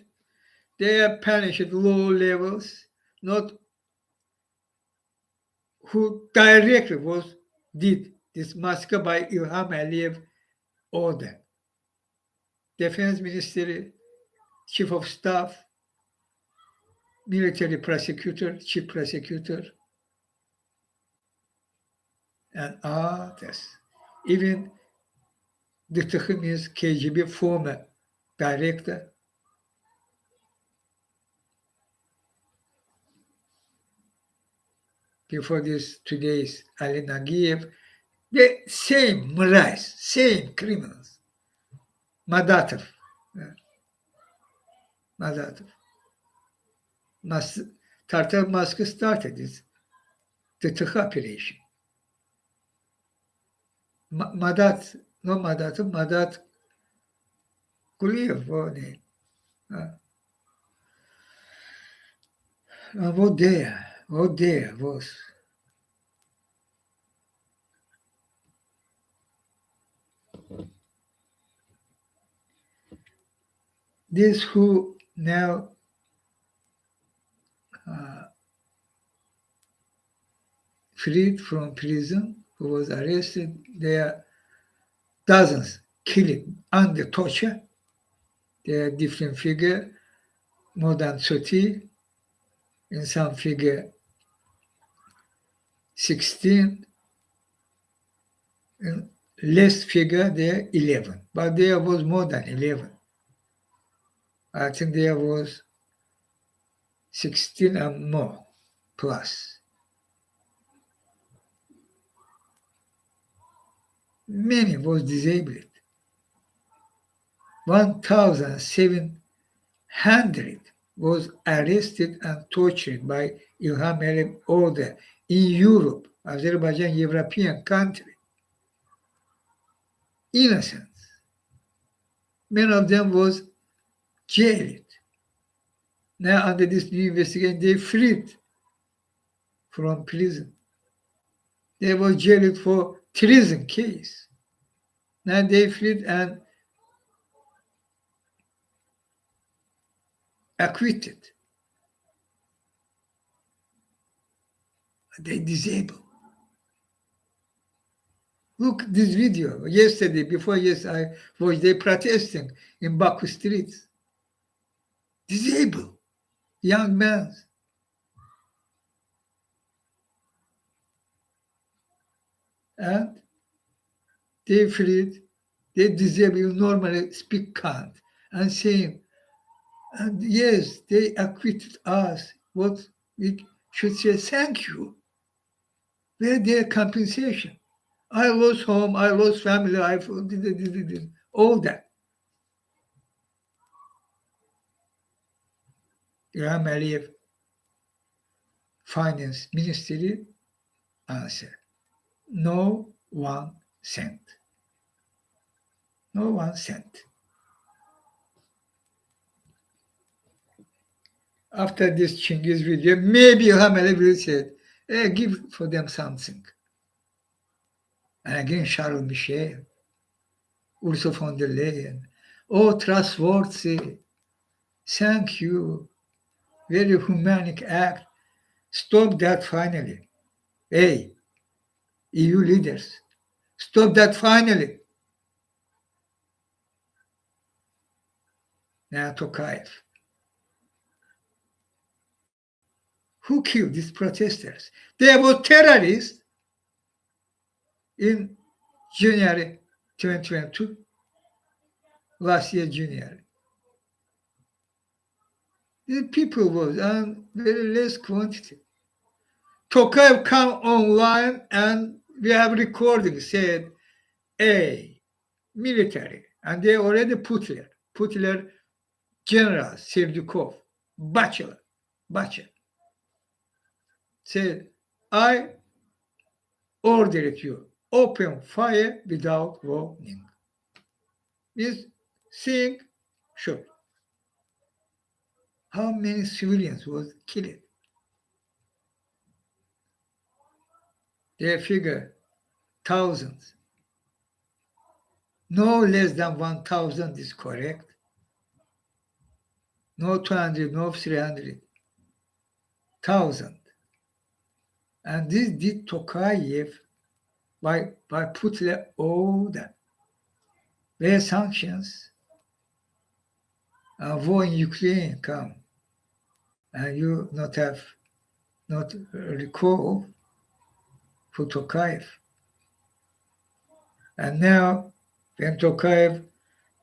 A: they are punished at low levels, not who directly did this massacre by Ilham Aliyev order. Defense Ministry, Chief of Staff, military prosecutor, chief prosecutor, and others. Even the Chinghiz KGB former director. Before this, today's Ali Nagiev, the same mrais, same criminals. Madatov. Madatov. Tartar massacre started this, the Tkh operation. Madat, no Madatov, Madat Guliyev, what name? What there was. This who now freed from prison, who was arrested, there are dozens killed under torture. There are different figures, more than 30, in some figure 16, in less figure there 11, but there was more than 11. I think there was 16 and more plus. Many was disabled. 1,700 was arrested and tortured by Ilham Aliyev order in Europe, Azerbaijan, European country. Innocent. Many of them was jailed. Now under this new investigation, they freed from prison. They were jailed for treason case. Now they freed and acquitted. They disabled. Look this video. Yesterday, before I was there protesting in Baku streets. Disabled. Young men. And they freed. They disabled, normally speak can't. And saying, and yes, they acquitted us. What we should say thank you. Where their compensation? I lost home, I lost family, all that. İlham Aliyev Finance Ministry answer. No 1 cent. No 1 cent. After this Chinghiz video, maybe İlham Aliyev will say, give for them something. And again, Charles Michel, Ursula von der Leyen, oh, trustworthy, thank you, very humanic act. Stop that finally. Hey, EU leaders, stop that finally. Now Tokayev. Who killed these protesters? They were terrorists in January 2022, last year, January. The people was on very less quantity. Tokayev come online and we have recording said, military, and they already Putler General Serdukov, Bachelor, said, I ordered you, open fire without warning. This thing should. How many civilians was killed? They figure thousands. No less than 1,000 is correct. No 200, no 300. 1,000. And this did Tokayev by Putin order. Where sanctions and war in Ukraine come, and you not recall for Tokayev. And now, when Tokayev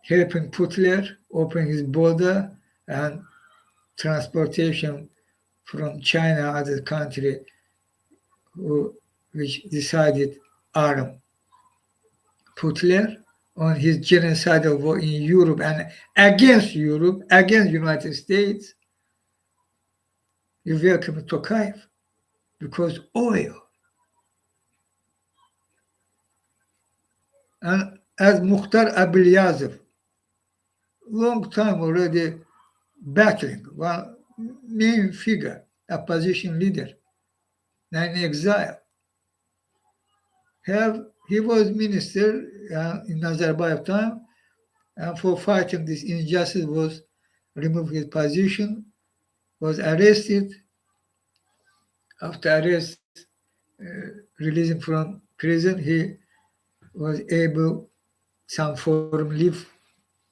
A: helping Putler open his border and transportation from China, other country, which decided arm Putler on his genocidal war in Europe and against United States, you welcome Tokayev because oil. And as Mukhtar Ablyazov, long time already battling, one main figure, opposition leader, and in exile. He was minister in Nazarbayev time, and for fighting this injustice was removed his position, was arrested. After arrest, releasing from prison, he was able some form leave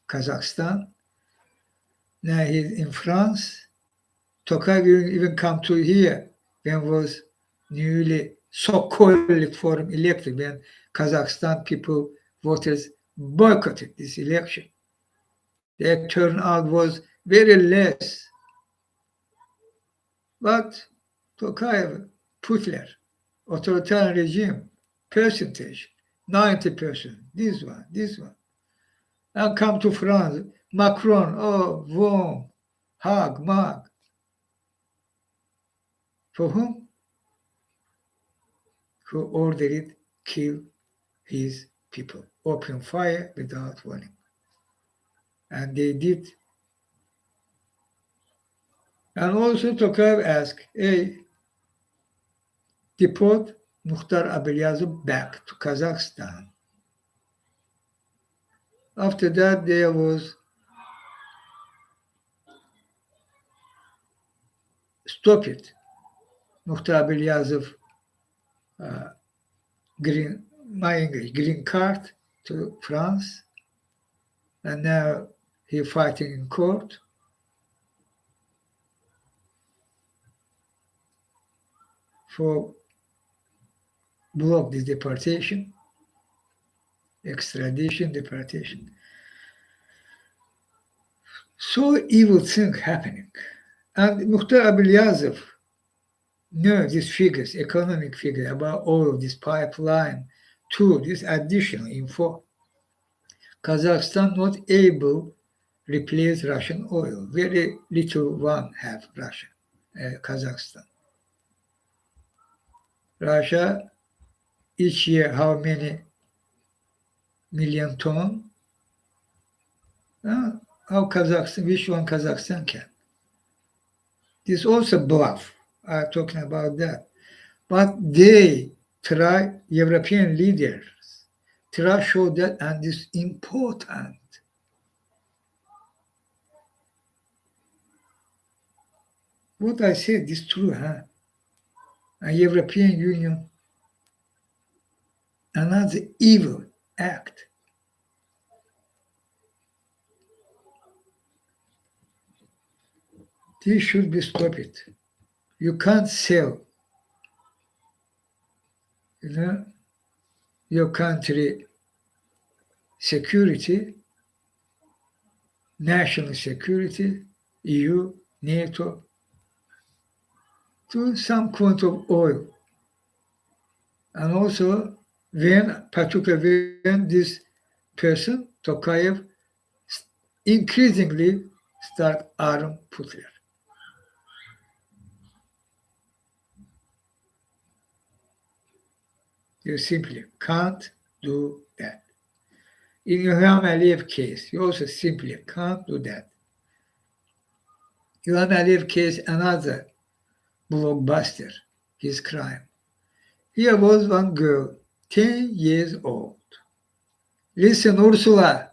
A: Kazakhstan. Now he's in France. Tokayev even come to here when was newly so-called forum elected, when Kazakhstan people, voters boycotted this election. Their turnout was very less. But Tokayev, Putler, authoritarian regime, percentage, 90%, this one. And come to France, Macron, warm, hug, mug. For whom? Who ordered it, kill his people, open fire without warning. And they did. And also Tokayev asked, deport Mukhtar Ablyazov back to Kazakhstan. After that, there was stop it. Mukhtar Ablyazov green card to France, and now he's fighting in court. For block this deportation, extradition, deportation. So evil thing happening. And Mukhtar Ablyazov No, these figures, economic figure about oil, this pipeline, to this additional info. Kazakhstan not able replace Russian oil. Very little one have Russia, Kazakhstan. Russia each year how many million ton? Uh, how Kazakhstan, which one Kazakhstan can? This also bluff. I'm talking about that. But they try, European leaders, try show that and it's important. What I said is true, huh? A European Union, another evil act. This should be stopped. You can't sell, you know, your country security, national security, EU, NATO, to some quantity of oil. And also, when, particularly when this person, Tokayev, increasingly start arm Putin. You simply can't do that. In Ilham Aliyev case, you also simply can't do that. Ilham Aliyev case, another blockbuster, his crime. Here was one girl, 10 years old. Listen, Ursula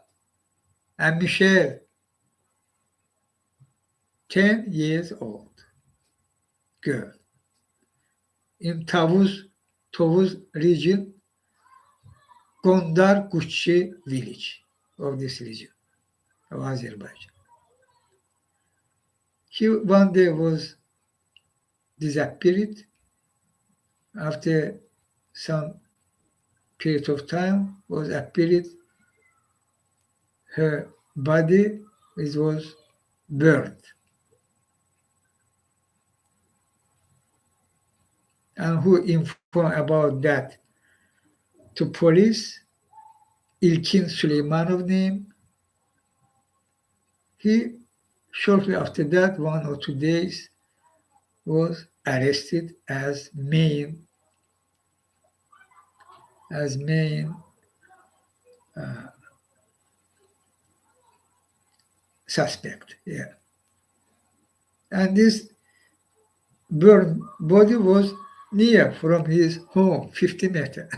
A: and Michelle, 10 years old girl in Tovuz region, Gondar Kuchi village of this region of Azerbaijan. He one day was disappeared. After some period of time was appeared, her body it was burned. And who informed about that to police? Ilkin Süleymanov name. He shortly after that, 1 or 2 days, was arrested as main uh, suspect. Yeah, and this burned body was near from his home, 50 meters.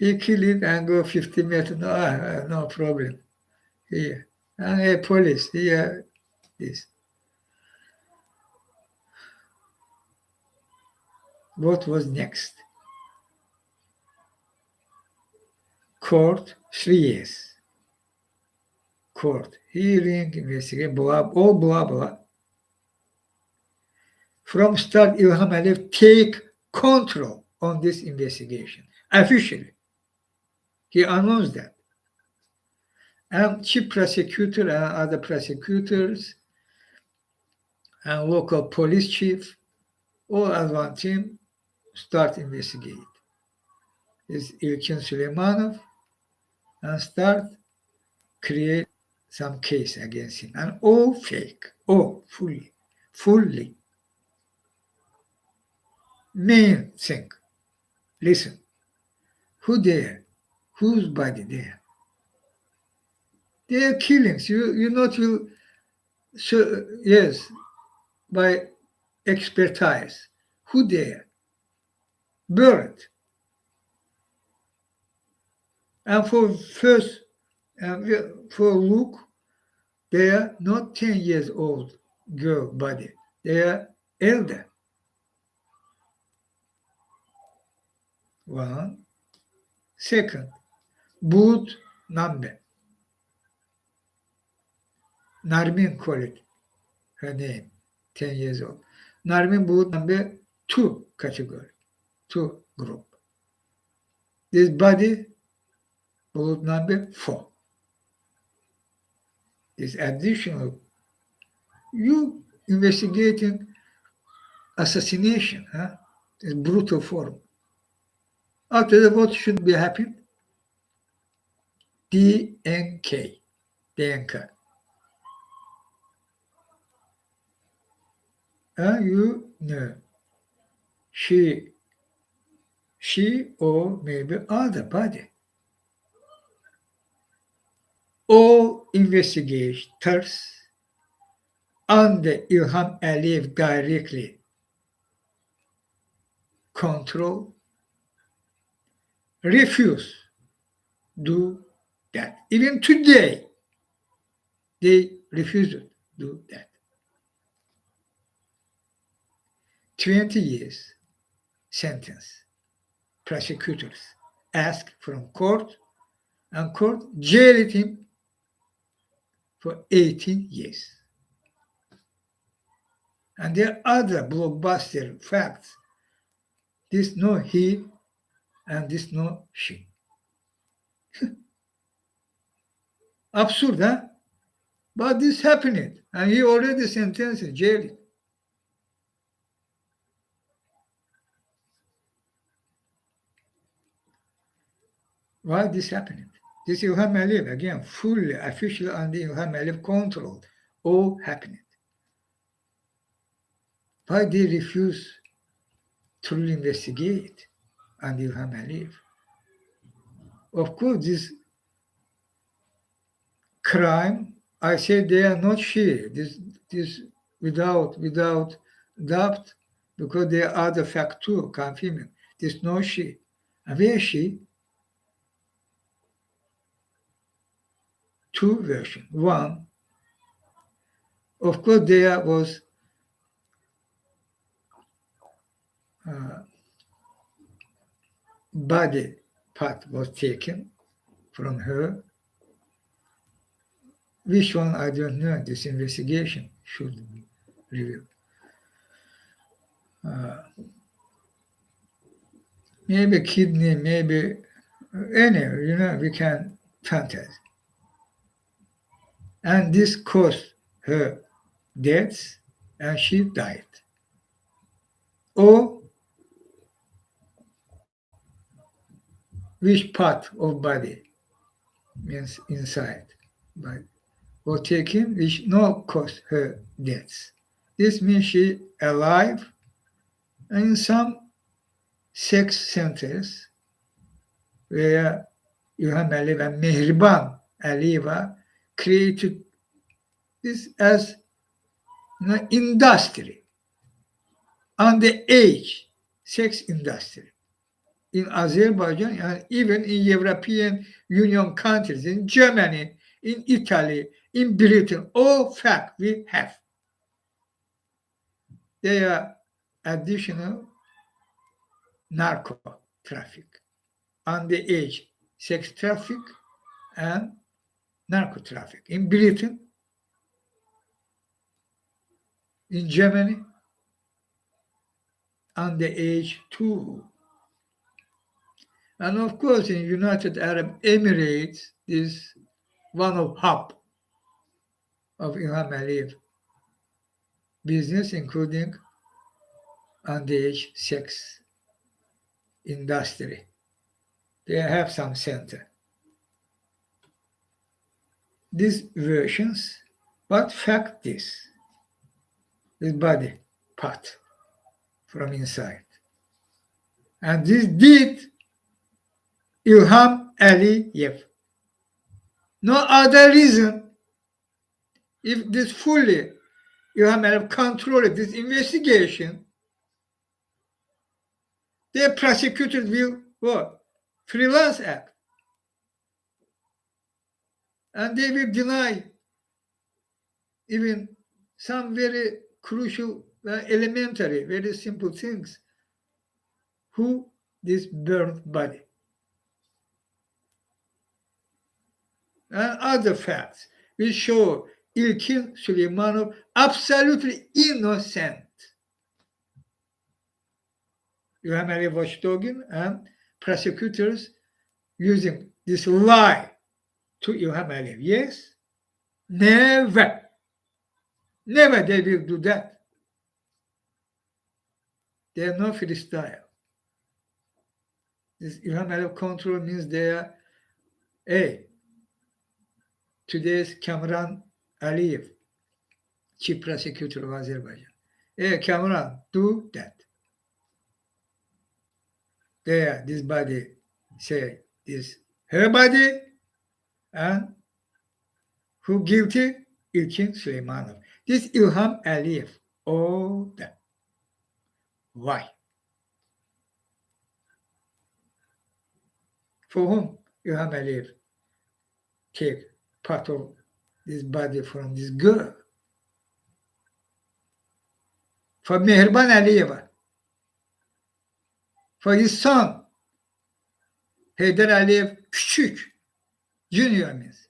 A: He killed it and go 50 meters. No, no problem. Here, and police here. This. What was next? Court, 3 years. Court, hearing, investigation, all blah, blah. From start, Ilham Aliyev take control on this investigation, officially. He announced that. And chief prosecutor and other prosecutors and local police chief, all as one team, start investigate. Is Ilkin Süleymanov and start create some case against him. And all fake, all fully. Main thing, listen, who there? Whose body there? They are killings. You not will, so, yes, by expertise. Who there? Burned. And for first, for look, they are not 10 years old girl body. They are elder. One. Second, boot number. Narmin call it, her name, 10 years old. Narmin boot number 2 category, 2 group. This body, boot number 4. This additional, you investigating assassination, in brutal form. After that, what should be happen? DNK, DNK. You know, she or maybe other body. All investigators under İlham Aliyev directly control refuse do that. Even today, they refuse to do that. 20 years sentence. Prosecutors ask from court, and court jailed him for 18 years. And there are other blockbuster facts. This no he and this no she. Absurd, huh? But this happened, and he already sentenced in jail. Why this happened? This İlham Aliyev, again, fully, officially under İlham Aliyev control, all happened. Why they refuse to investigate under İlham Aliyev? Of course, this crime, I say they are not she. This without doubt, because there are the fact too confirming. This no she. And where is she? Two versions. One, of course, there was body part was taken from her. Which one, I don't know. This investigation should reveal. Maybe kidney, maybe any, we can fantasize. And this caused her death, and she died. Or which part of body means inside, but or taken which no caused her death. This means she alive, and in some sex centers where İlham Aliyev and Mehriban Aliyeva created this as industry, underage sex industry in Azerbaijan and even in European Union countries, in Germany, in Italy, in Britain, all fact we have. There are additional narco traffic, underage sex traffic, and narco traffic. In Britain, in Germany, underage too. And of course, in United Arab Emirates is one of hub of İlham Aliyev business, including underage sex industry. They have some center. These versions, but fact this body part from inside. And this did İlham Aliyev. No other reason. If this fully İlham Aliyev controlled this investigation, the prosecutors will what? Freelance act. And they will deny even some very crucial, elementary, very simple things. Who this burned body? And other facts will show İlkin Süleymanov absolutely innocent. İlham Aliyev watchdoging and prosecutors using this lie to İlham Aliyev. Yes? Never. Never they will do that. They are no freestyle. This İlham Aliyev control means they are, hey, today's Kamran Aliyev, chief prosecutor of Azerbaijan. Hey, Kamran, do that. There, this body say this her body, and who guilty? İlkin Süleymanov. This İlham Aliyev. All that. Why? For whom İlham Aliyev take part of this body from this girl? For Mehriban Aliyeva. For his son. Heydar Aliyev küçük. Junior means.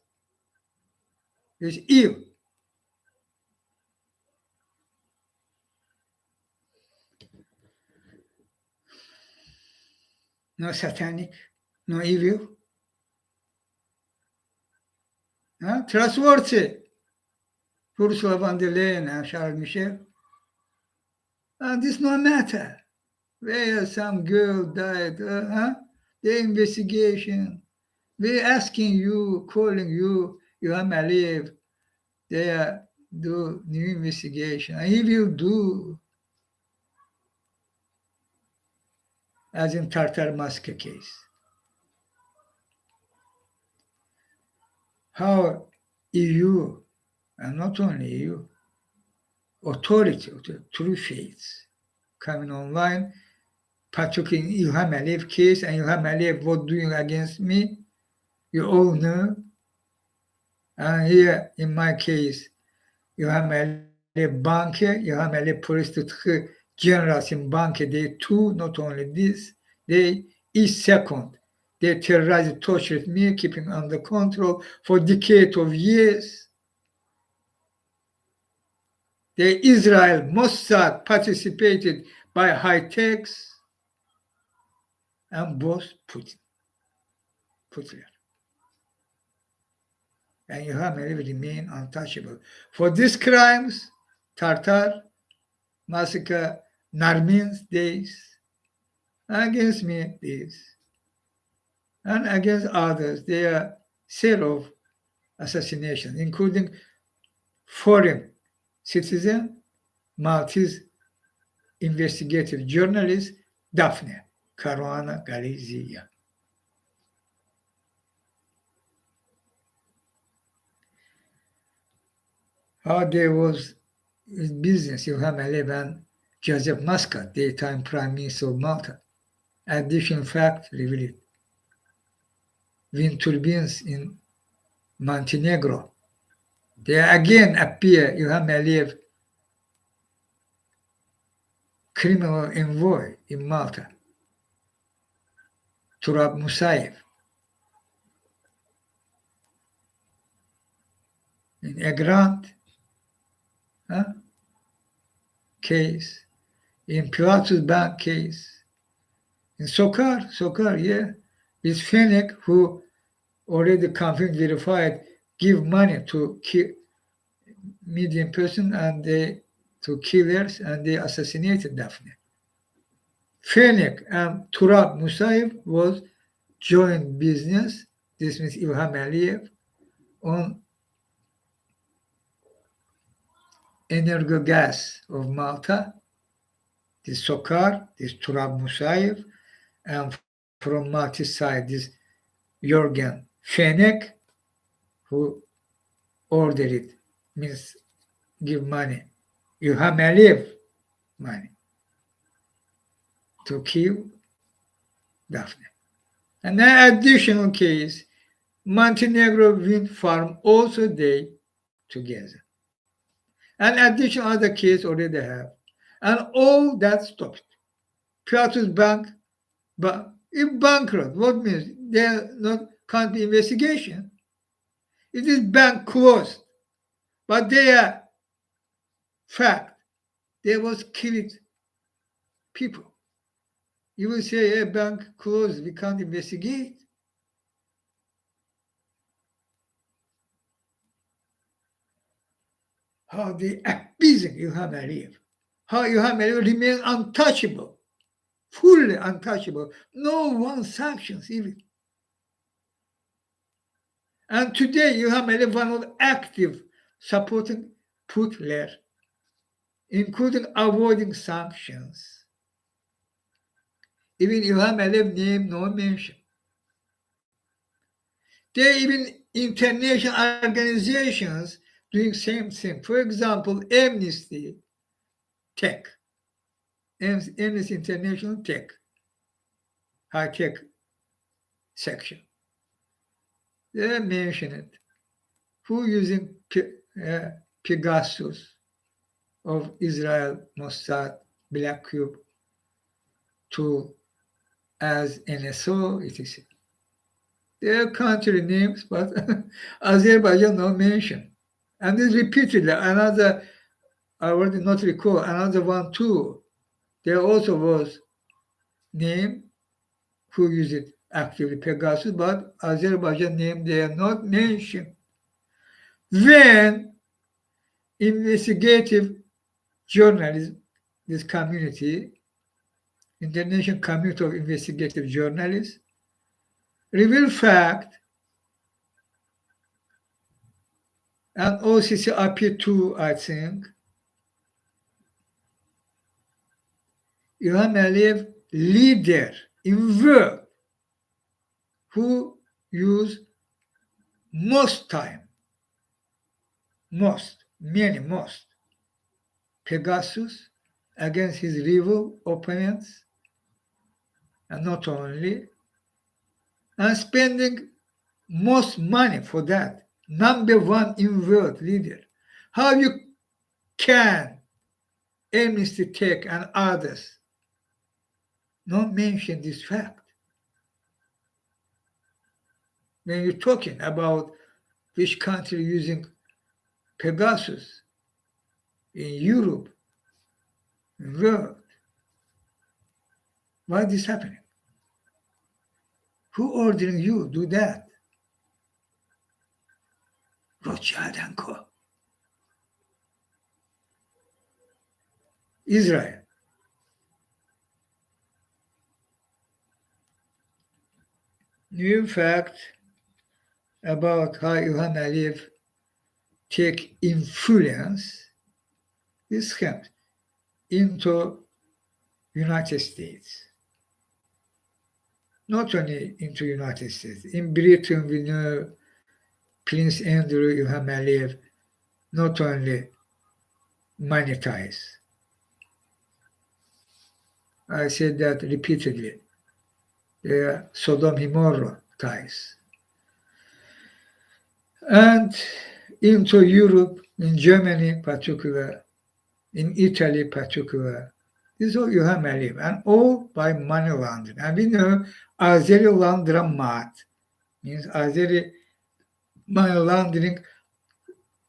A: He's ill. No satanic, no evil. Trustworthy. Ursula von der Leyen and Charles Michel. And this no matter. Where some girl died, the investigation. We're asking you, calling you, İlham Aliyev, they do new investigation. And he will do, as in Tartar Maske case. How EU, and not only EU, authority of the true faiths coming online, partaking in İlham Aliyev case, and İlham Aliyev what doing against me, you all know. And here, in my case, İlham Aliyev banke, İlham Aliyev polis tutkı generals in banke, they too, not only this, they each second, they terrorized, tortured me, keeping under control for decades of years. The Israel Mossad participated by high techs and both Putin. And İlham Aliyev remain untouchable. For these crimes, Tartar massacre, Narmin's days, against me this, and against others, they are set of assassination, including foreign citizen, Maltese investigative journalist Daphne Caruana Galizia. How there was in business, İlham Aliyev and Joseph Muscat, daytime Prime Minister of Malta. Additional fact revealed. Wind turbines in Montenegro. There again appear İlham Aliyev, criminal envoy in Malta, Turab Musayev. In Egrant case, in Pilatus Bank case, in Sokar, yeah, is Fennec, who already confirmed, verified, give money to kill medium person and they to killers, and they assassinated Daphne. Fennec and Turab Musayev was joint business. This means İlham Aliyev on Energogas of Malta, this Sokar, this Turab Musayev, and from Maltese side, this Jorgen Fennec, who ordered it, means give money, İlham Aliyev money to kill Daphne. And an additional case, Montenegro wind farm also they together. An additional other case already have. And all that stopped. Pilatus Bank, but if bankrupt, what means there can't be investigation? It is bank closed, but their fact, there was killed people. You will say, bank closed, we can't investigate. how they abusing İlham Aliyev, how İlham Aliyev remains untouchable, fully untouchable. No one sanctions even. And today İlham Aliyev was active supporting Putler, including avoiding sanctions. Even İlham Aliyev name no mention. There are even international organizations doing same thing. For example, Amnesty Tech, Amnesty International Tech, high tech section. They mention it. Who using Pegasus of Israel Mossad Black Cube tool as NSO, etc. Their country names, but Azerbaijan no mention. And this repeatedly, another, I already not recall, another one too. There also was name who used it actively, Pegasus, but Azerbaijan name they are not mentioned. When investigative journalism, this community, international community of investigative journalists, reveal fact, and OCCRP too, I think, İlham Aliyev leader in world who use most time, most Pegasus against his rival opponents, and not only, and spending most money for that. Number one in world leader. How you can Amnesty Tech and others not mention this fact when you're talking about which country using Pegasus in Europe, in world? Why is this happening? Who ordering you do that? Rothschild and Co. Israel. New fact about how İlham Aliyev take influence is scammed into United States. Not only into United States. In Britain, we know Prince Andrew İlham Aliyev not only monetize. I said that repeatedly. They are Sodom Gomorrah ties. And into Europe, in Germany particular, in Italy particular, this is all İlham Aliyev, and all by money laundering. And we know Azeri laundromat means Azeri money laundering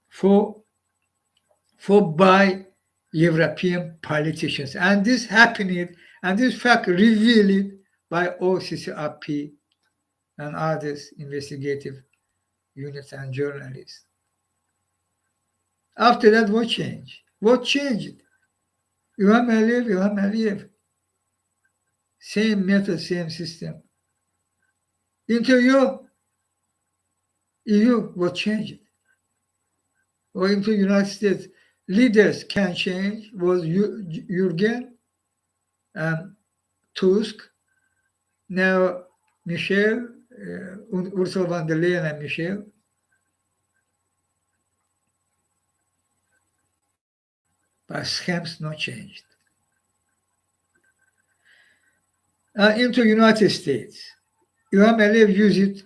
A: for by European politicians. And this happened, and this fact revealed by OCCRP and others investigative units and journalists. After that, what changed? What changed? İlham Aliyev. Same method, same system. Into EU, what changed? Or into United States, leaders can change, was Jürgen and Tusk, now Michel, Ursula von der Leyen and Michel. But schemes not changed. Into United States, İlham Aliyev used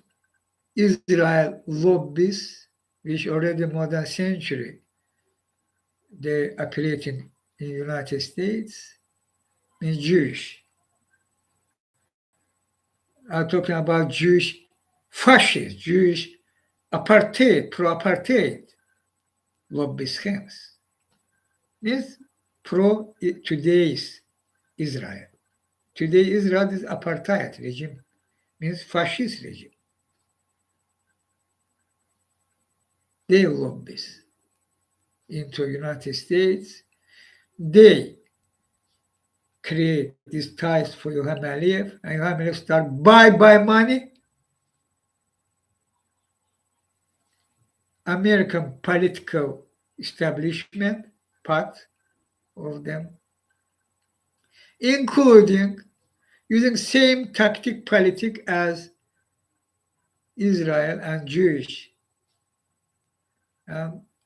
A: Israel lobbies, which already more than a century they operating in United States, means Jewish. I'm talking about Jewish fascists, Jewish apartheid, pro-apartheid lobby schemes. Means pro today's Israel. Today Israel is apartheid regime, means fascist regime. They lobbies. into United States. They create these ties for Ilham Aliyev, and Ilham Aliyev start buy money. American political establishment, part of them, including using same tactic politic as Israel and Jewish.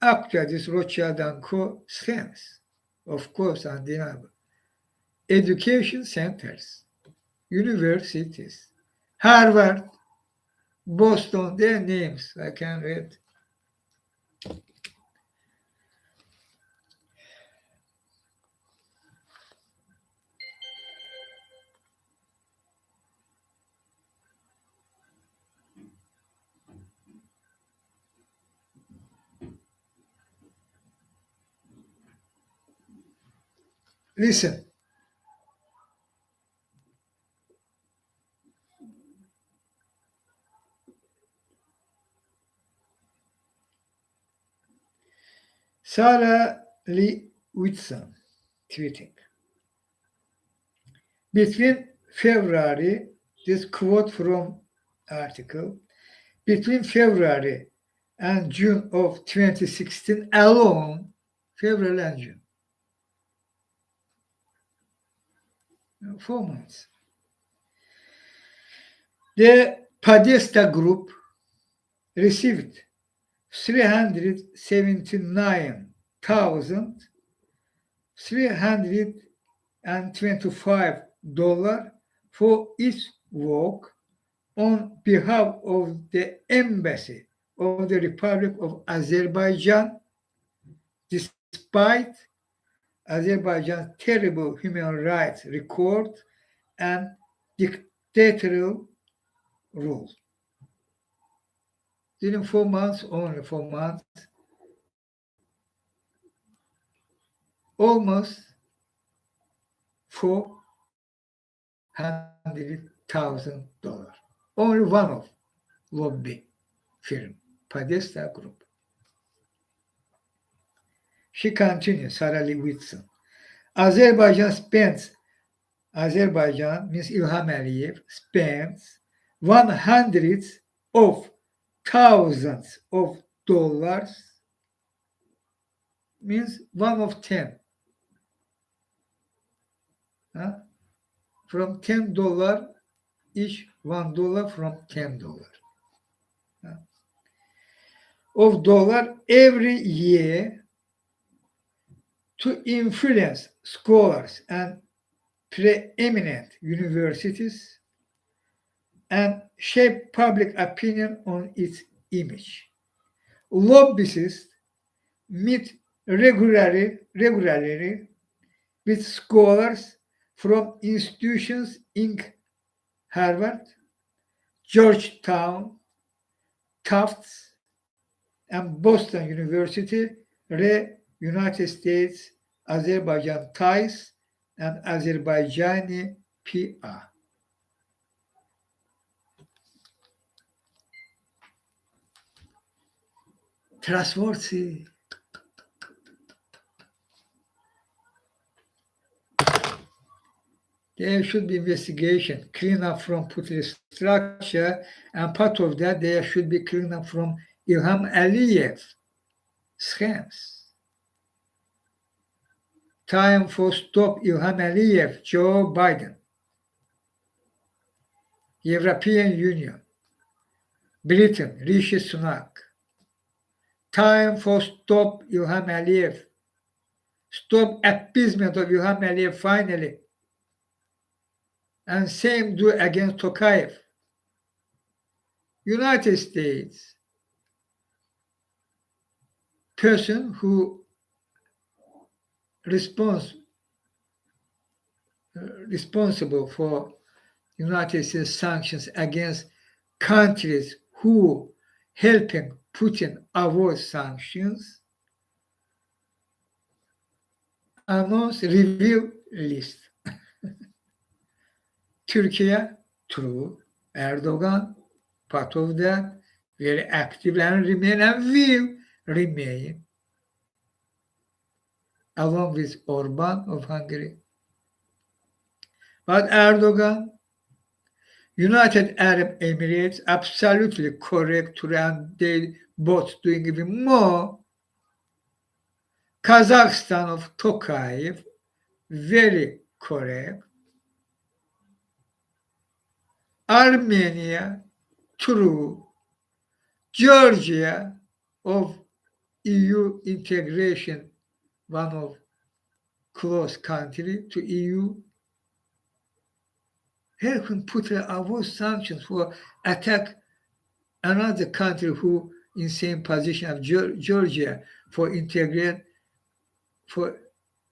A: Actually, this Rothschild and Co. schemes, of course, undeniable. Education centers, universities, Harvard, Boston, their names I can read. Listen, Sarah Lee Whitson tweeting. Between February, this quote from article, between February and June of 2016 alone, February and June, 4 months, the Podesta Group received $379,325 for its work on behalf of the Embassy of the Republic of Azerbaijan, despite Azerbaijan's terrible human rights record and dictatorial rule. During 4 months, only 4 months, almost $400,000. Only one of lobby firm, Podesta Group. She continues, Sarah Lee Whitson. Azerbaijan means Ilham Aliyev, spends hundreds of thousands of dollars, means one of 10. From $10 each, $1 from $10 of dollar every year to influence scholars and preeminent universities and shape public opinion on its image. Lobbyists meet regularly with scholars from institutions in Harvard, Georgetown, Tufts, and Boston University, United States, Azerbaijan ties, and Azerbaijani PR. Trustworthy. There should be investigation, clean up from Putin's structure, and part of that there should be clean up from Ilham Aliyev scams. Time for stop Ilham Aliyev, Joe Biden, European Union, Britain, Rishi Sunak. Time for stop Ilham Aliyev. Stop appeasement of Ilham Aliyev finally. And same do against Tokayev. United States, person who responsible for United States sanctions against countries who helping Putin avoid sanctions, announce review list. Turkey, true. Erdogan, part of that, very active and remain and will remain. along with Orban of Hungary. But Erdogan, United Arab Emirates, absolutely correct, and they both doing even more. Kazakhstan of Tokayev, very correct. Armenia, true. Georgia of EU integration, one of close country to EU. How can Putin avoid sanctions for attack another country who in same position of Georgia for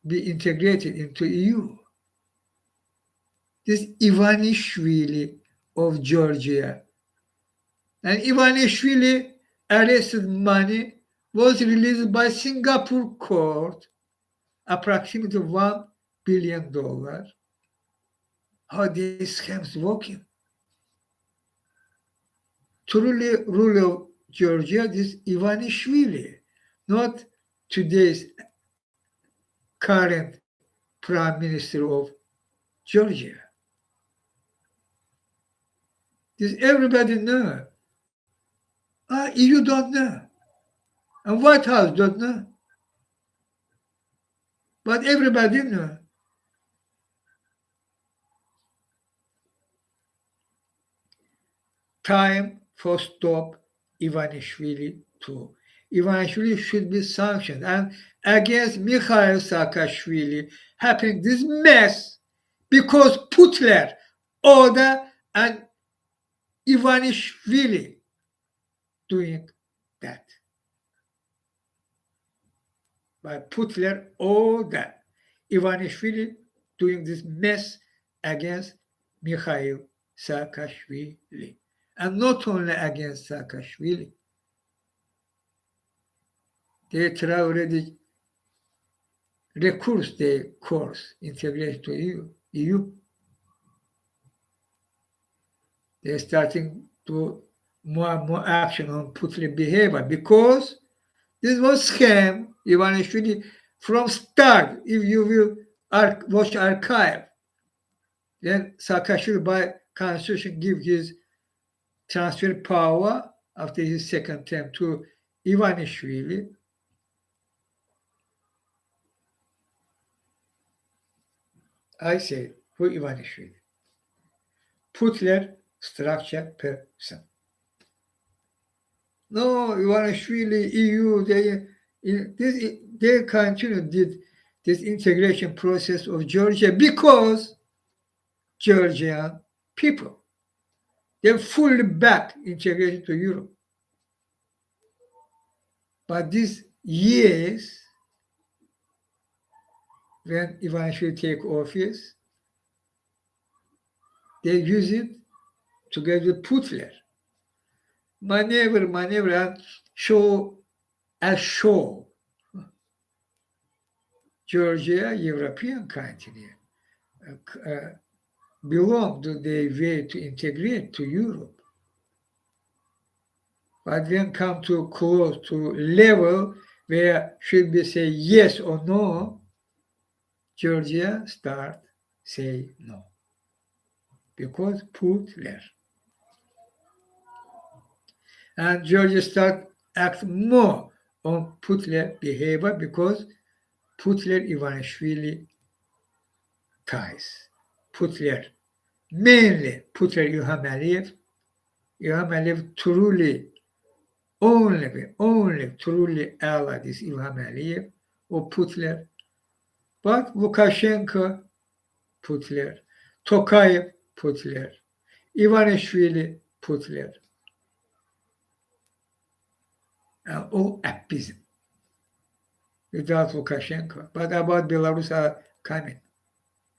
A: be integrated into EU? This Ivanishvili of Georgia. And Ivanishvili arrested money was released by Singapore court, approximately $1 billion. How these scams working? Truly ruler of Georgia, this Ivanishvili, not today's current prime minister of Georgia. This everybody know. EU don't know. And White House don't know. But everybody know. Time for stop Ivanishvili too. Ivanishvili should be sanctioned. And against Mikhail Saakashvili happening this mess because Putler order and Ivanishvili doing that. By Putler order, Ivanishvili doing this mess against Mikhail Saakashvili. And not only against Saakashvili. They try already recourse their course, integration to EU. They're starting to more and more action on Putin behavior because this was scam. Ivanishvili from start. If you will watch archive, then Saakashvili by constitution give his transfer power after his second term to Ivanishvili. I say who Ivanishvili? Putler structure person. No, Ivanishvili, EU, they continue did this integration process of Georgia because Georgian people, they fully back integration to Europe. But these years, when Ivanishvili take office, they use it together with Putler. Maneuver, and show Georgia, European country, belong to their way to integrate to Europe. But when come to close to level where should be say yes or no, Georgia start say no. Because Putler. And Georgia start act more on Putler behavior because Putler Ivanishvili ties. Putler, mainly Putler Ilham Aliyev truly, only truly allied is Ilham Aliyev or Putler. But Lukashenko, Putler, Tokayev, Putler, Ivanishvili, Putler. All appism without Lukashenko. But about Belarus are coming,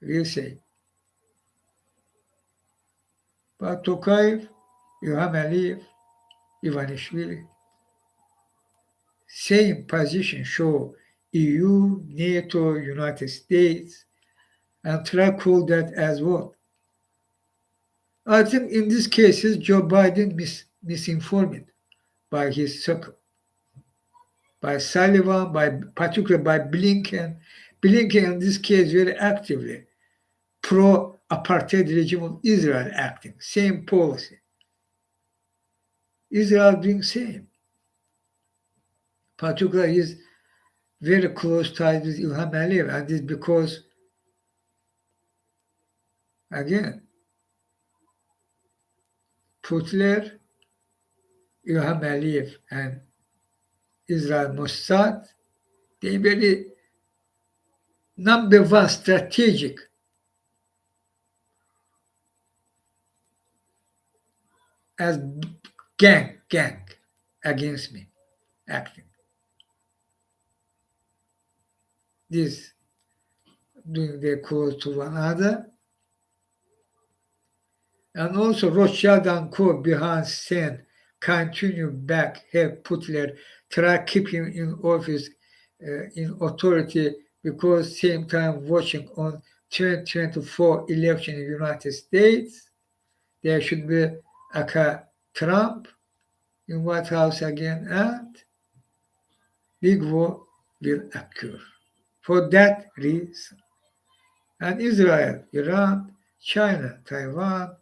A: we'll say. But Tokayev, Ilham Aliyev, Ivanishvili, same position show EU, NATO, United States, and try call that as well. I think in these cases, Joe Biden misinformed by his circle. by Sullivan, by particularly by Blinken. Blinken in this case very actively pro-apartheid regime of Israel acting, same policy. Israel doing same. Particularly his very close ties with Ilham Aliyev, and this because, again, Putler, Ilham Aliyev, and Israel Mossad, they very number one strategic as gang against me acting. This doing their cause to one another. And also Rothschild and Co. behind scene continue back, have Putler try keep him in office, in authority, because same time watching on 2024 election in the United States, there should be a Trump in White House again, and big war will occur. For that reason, and Israel, Iran, China, Taiwan,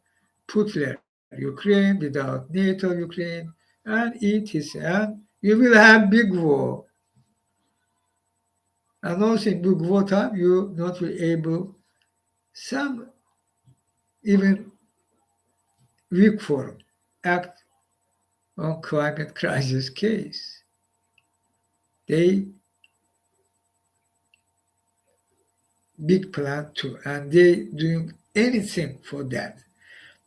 A: Putler, Ukraine without NATO, Ukraine, and etc. You will have big war. And also in big war time, you not will able some even weak forum act on climate crisis case. They big plan too, and they doing anything for that.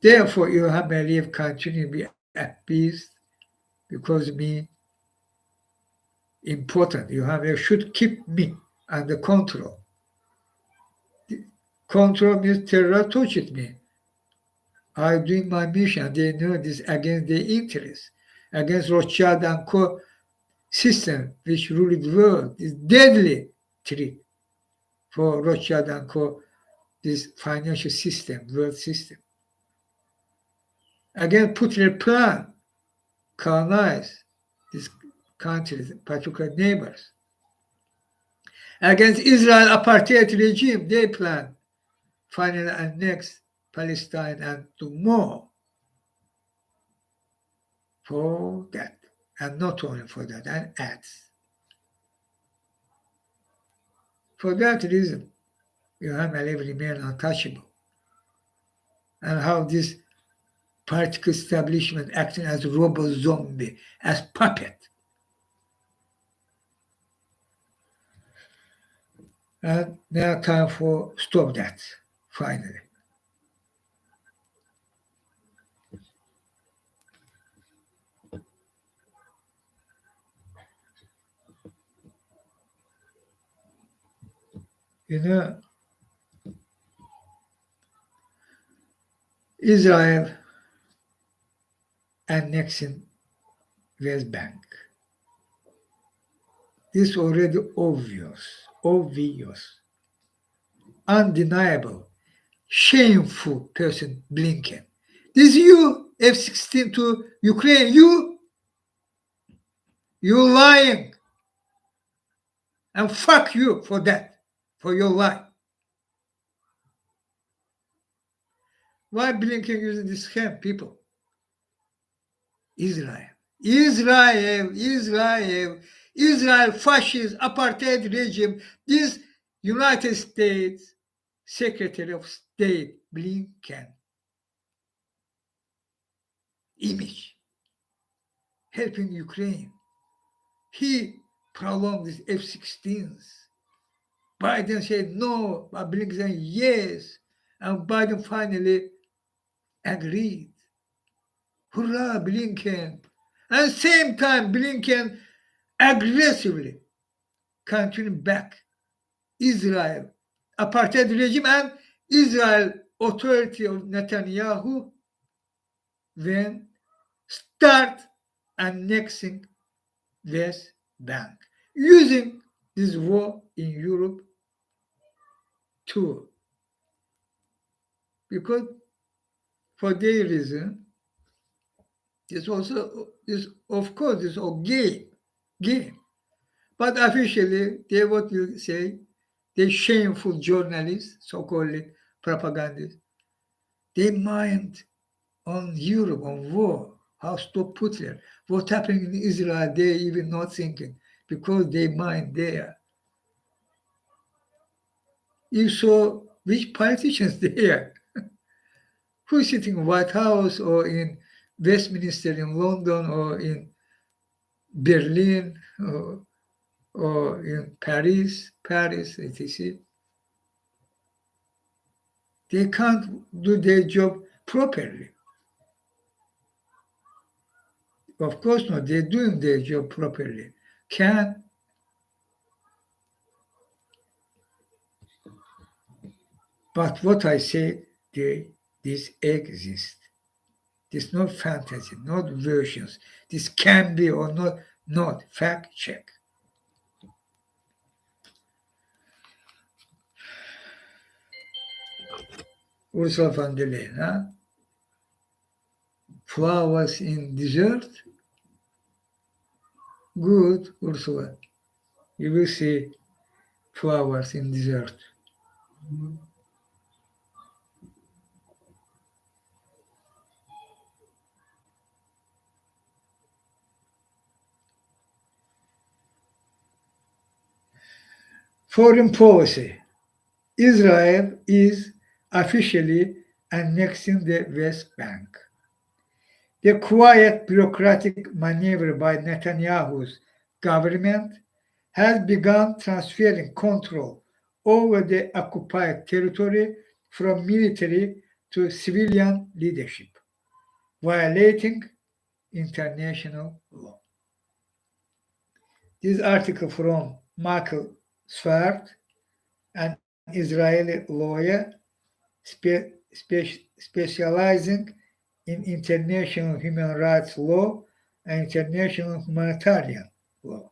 A: Therefore, Ilham Aliyev continue to be appeased because me important. Ilham Aliyev should keep me under control. Control means terror touched me. I'm doing my mission. They know this against their interests, against Rothschild and Co. system, which ruled the world. Is deadly threat for Rothschild and Co. This financial system, world system. Again, put their plan, colonize these countries, particular neighbors. Against Israel apartheid regime, they plan finally annex Palestine and do more for that. And not only for that, and adds. For that reason, Ilham Aliyev remain untouchable. And how this political establishment acting as robot zombie, as puppet. And now time for stop that, finally. You know, Israel annexing West Bank. This already obvious, undeniable, shameful person, Blinken. This you, F-16 to Ukraine, you lying. And fuck you for that, for your lie. Why Blinken using this scam, people? Israel, fascist apartheid regime. This United States Secretary of State Blinken image helping Ukraine. He prolonged these F-16s. Biden said no, but Blinken said yes, and Biden finally agreed. Hurrah, Blinken! And same time, Blinken aggressively continuing back Israel apartheid regime and Israel authority of Netanyahu when start annexing West Bank using this war in Europe too. Because for their reason, this also is of course is all game. But officially, they what will say, they shameful journalists, so-called propagandists, they mind on Europe, on war, how stop Putin. What happening in Israel, they even not thinking because they mind there. You saw which politicians there, who's sitting in White House or in Westminster in London or in Berlin or in Paris, etc. They can't do their job properly. Of course not. They're doing their job properly. Can, but what I say, this exists. This not fantasy, not versions. This can be or not. Fact check. Ursula von der Leyen, huh? Flowers in dessert? Good, Ursula. You will see flowers in dessert. Foreign policy. Israel is officially annexing the West Bank. The quiet bureaucratic maneuver by Netanyahu's government has begun transferring control over the occupied territory from military to civilian leadership, violating international law. This article from Michael Swart, an Israeli lawyer specializing in international human rights law and international humanitarian law.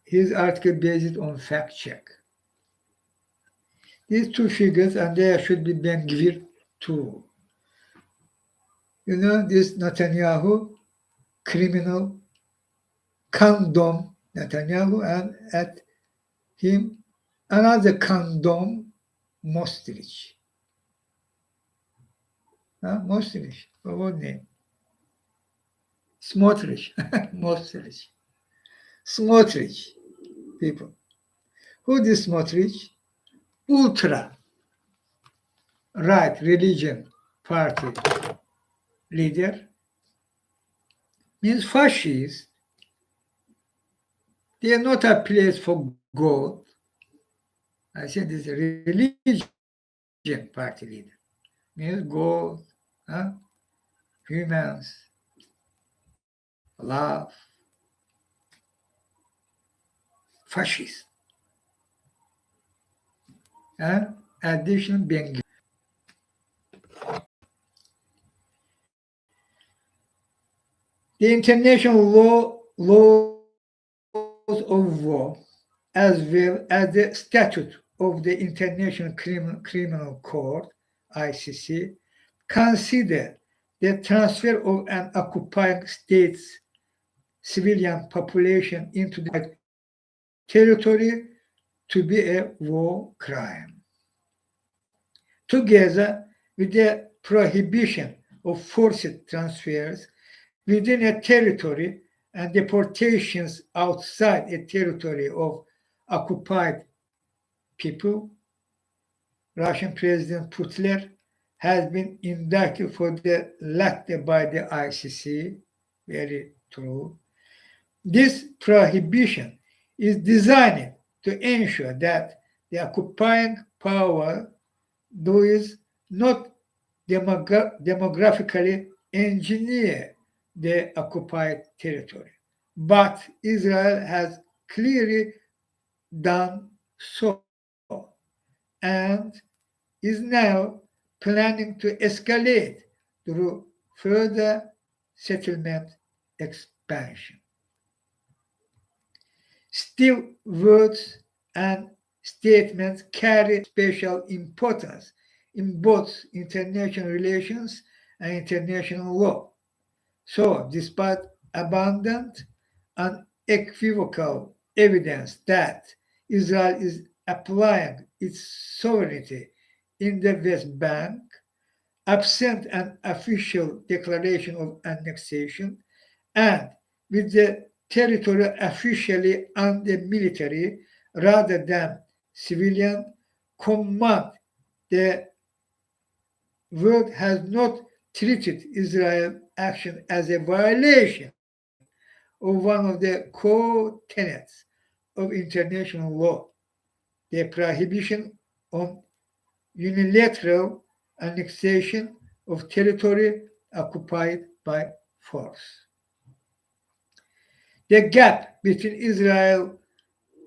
A: His article based on fact check. These two figures, and there should be Ben Gvir too. You know, this Netanyahu, criminal, condom Netanyahu, and at him, another condom, Mostrich. Mostrich, what name? Smotrich, Mostrich. Smotrich, people. Who is Smotrich? Ultra right religion party leader, means fascists. They are not a place for God. I said this religion party leader means God, humans, love, fascist. Addition being the international laws of war, as well as the statute of the International Criminal Court, ICC, consider the transfer of an occupying state's civilian population into the territory to be a war crime. Together with the prohibition of forced transfers within a territory and deportations outside a territory of occupied people, Russian President Putin has been indicted for the latter by the ICC. Very true. This prohibition is designed to ensure that the occupying power does not demographically engineer the occupied territory. But Israel has clearly done so and is now planning to escalate through further settlement expansion. Still, words and statements carry special importance in both international relations and international law. So, despite abundant and unequivocal evidence that Israel is applying its sovereignty in the West Bank, absent an official declaration of annexation, and with the territory officially under military rather than civilian command. The world has not treated Israel's action as a violation of one of the core tenets of international law, the prohibition on unilateral annexation of territory occupied by force. The gap between Israel's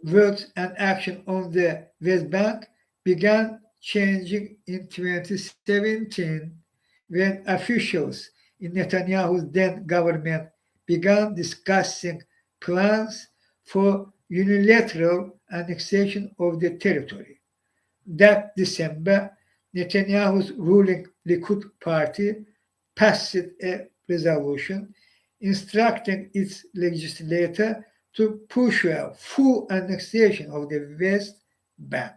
A: words and action on the West Bank began changing in 2017 when officials in Netanyahu's then government began discussing plans for unilateral annexation of the territory. That December, Netanyahu's ruling Likud party passed a resolution instructing its legislator to push a full annexation of the West Bank.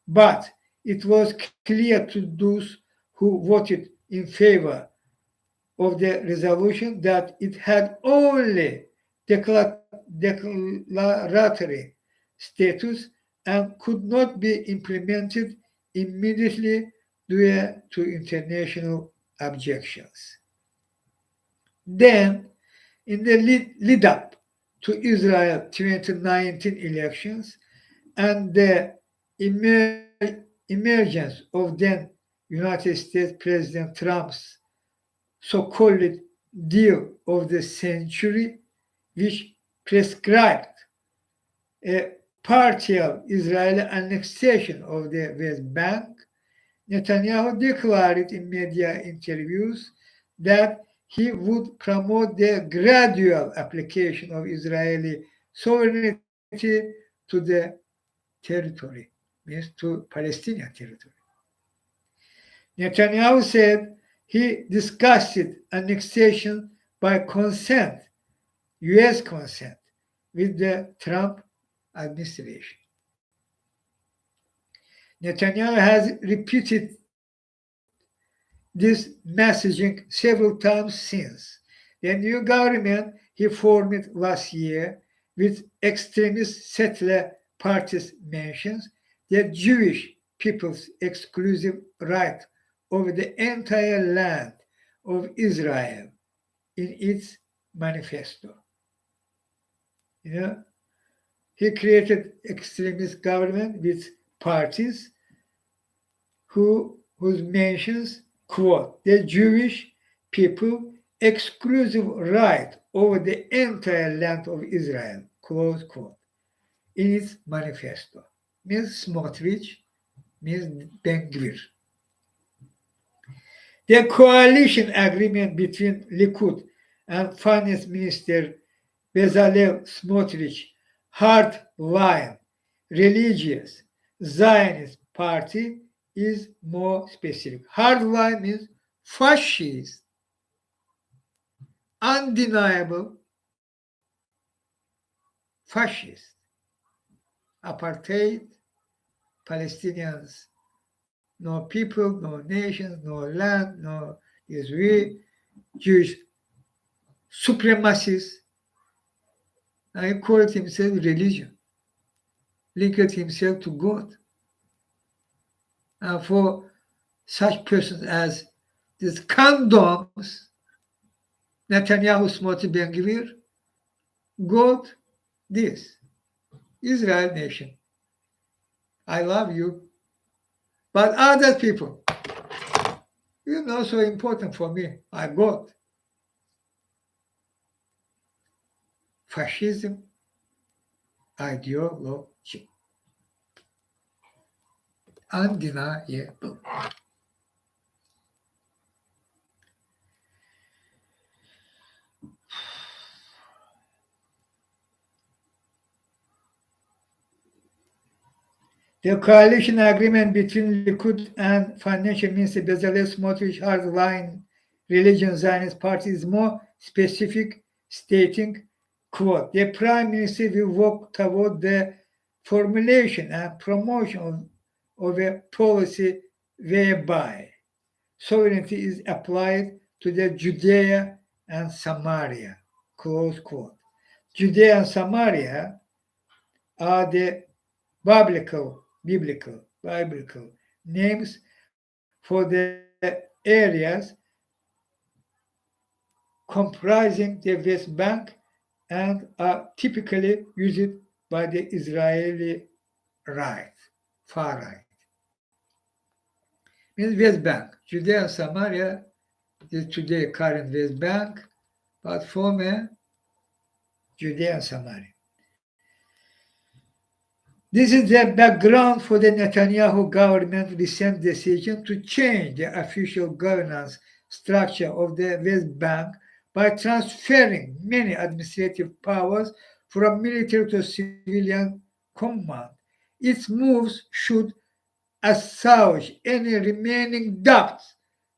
A: But it was clear to those who voted in favor of the resolution that it had only declaratory status and could not be implemented immediately due to international objections. Then, in the lead up to Israel 2019 elections and the emergence of then United States President Trump's so-called deal of the century, which prescribed a partial Israeli annexation of the West Bank, Netanyahu declared in media interviews that he would promote the gradual application of Israeli sovereignty to the territory, means to Palestinian territory. Netanyahu said he discussed annexation by consent, U.S. consent, with the Trump administration. Netanyahu has repeated this messaging several times since. The new government he formed last year with extremist settler parties mentions the Jewish people's exclusive right over the entire land of Israel in its manifesto. You know, he created extremist government with parties whose mentions quote the Jewish people exclusive right over the entire land of Israel, close quote, in its manifesto. Means Smotrich, means Ben-Gvir. The coalition agreement between Likud and Finance Minister Bezalel Smotrich, hard-line, religious, Zionist party is more specific. Hardline means fascist, undeniable fascist, apartheid, Palestinians, no people, no nations, no land, no Israel, Jewish supremacists. And he called himself religion, linked himself to God. And for such persons as these condoms, Netanyahu, Smotrich, Ben-Gvir, God, this, Israel nation. I love you. But other people, you're not so important for me. I got fascism ideology. Undeniable. The coalition agreement between Likud and Financial Minister Bezalel Smotrich hardline religion Zionist party is more specific, stating quote, the Prime Minister will work toward the formulation and promotion of a policy whereby sovereignty is applied to the Judea and Samaria, close quote. Judea and Samaria are the biblical names for the areas comprising the West Bank and are typically used by the Israeli right, far right. Means West Bank. Judea and Samaria is today current West Bank, but former Judea and Samaria. This is the background for the Netanyahu government's recent decision to change the official governance structure of the West Bank by transferring many administrative powers from military to civilian command. Its moves should assuage any remaining doubts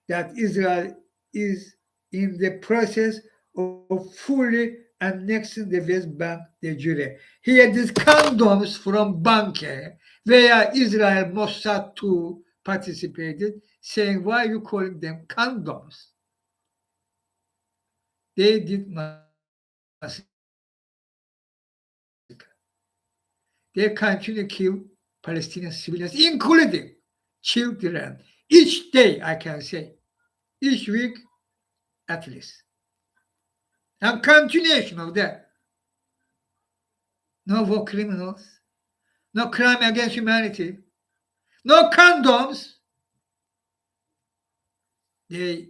A: that Israel is in the process of fully annexing the West Bank de jure. Here, these condoms from Banke, where Israel Mossad too participated, saying, why are you calling them condoms? They did massacre. They continue to kill Palestinian civilians, including children. Each day, I can say, each week at least. And continuation of that. No war criminals, no crime against humanity, no condoms. The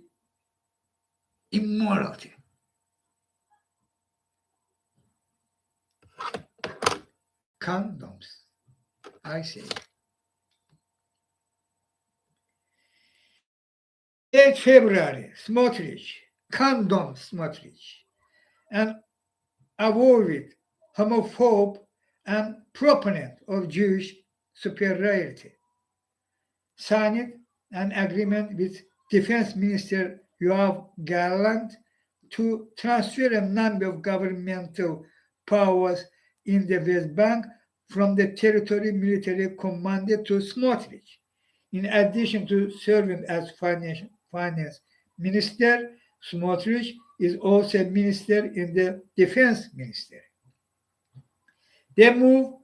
A: immorality. Condoms, I say. 8 February, Smotrich, condom Smotrich, an avowed homophobe and proponent of Jewish superiority, signed an agreement with Defense Minister Yoav Gallant to transfer a number of governmental powers in the West Bank from the territory military commander to Smotrich. In addition to serving as finance minister, Smotrich is also a minister in the defense ministry. The move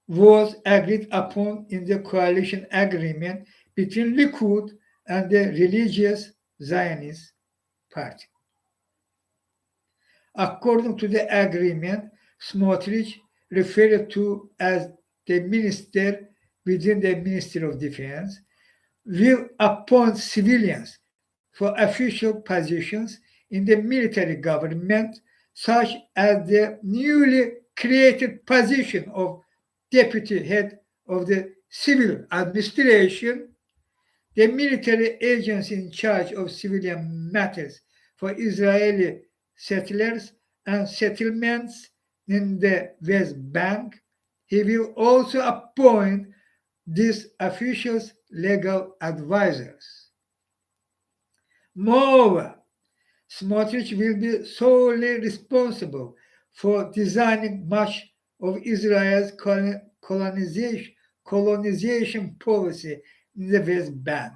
A: was agreed upon in the coalition agreement between Likud and the religious Zionist party. According to the agreement, Smotrich, referred to as the minister within the Ministry of Defense, will appoint civilians for official positions in the military government, such as the newly created position of deputy head of the civil administration, the military agency in charge of civilian matters for Israeli settlers and settlements in the West Bank. He will also appoint these officials legal advisors. Moreover, Smotrich will be solely responsible for designing much of Israel's colonization policy in the West Bank.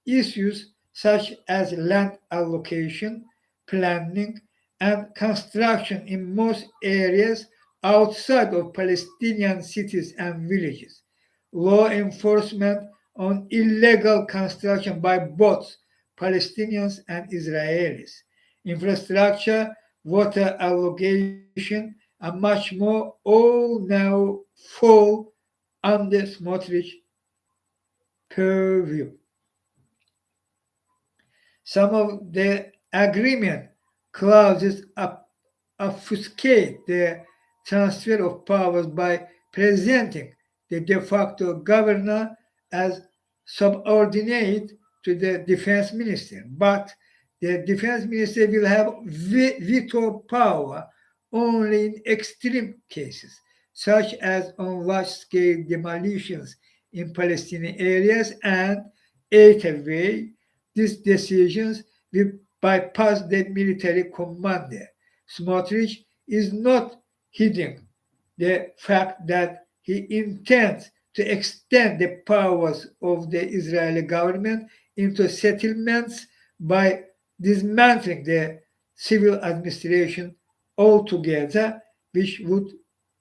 A: Issues such as land allocation, planning, and construction in most areas outside of Palestinian cities and villages, law enforcement on illegal construction by both Palestinians and Israelis, infrastructure, water allocation, and much more all now fall under Smotrich purview. Some of the agreement clauses obfuscate the transfer of powers by presenting the de facto governor as subordinate to the defense minister, but the defense minister will have veto power only in extreme cases, such as on large-scale demolitions in Palestinian areas, and either way, these decisions will bypass the military commander. Smotrich is not hiding the fact that he intends to extend the powers of the Israeli government into settlements by dismantling the civil administration altogether, which would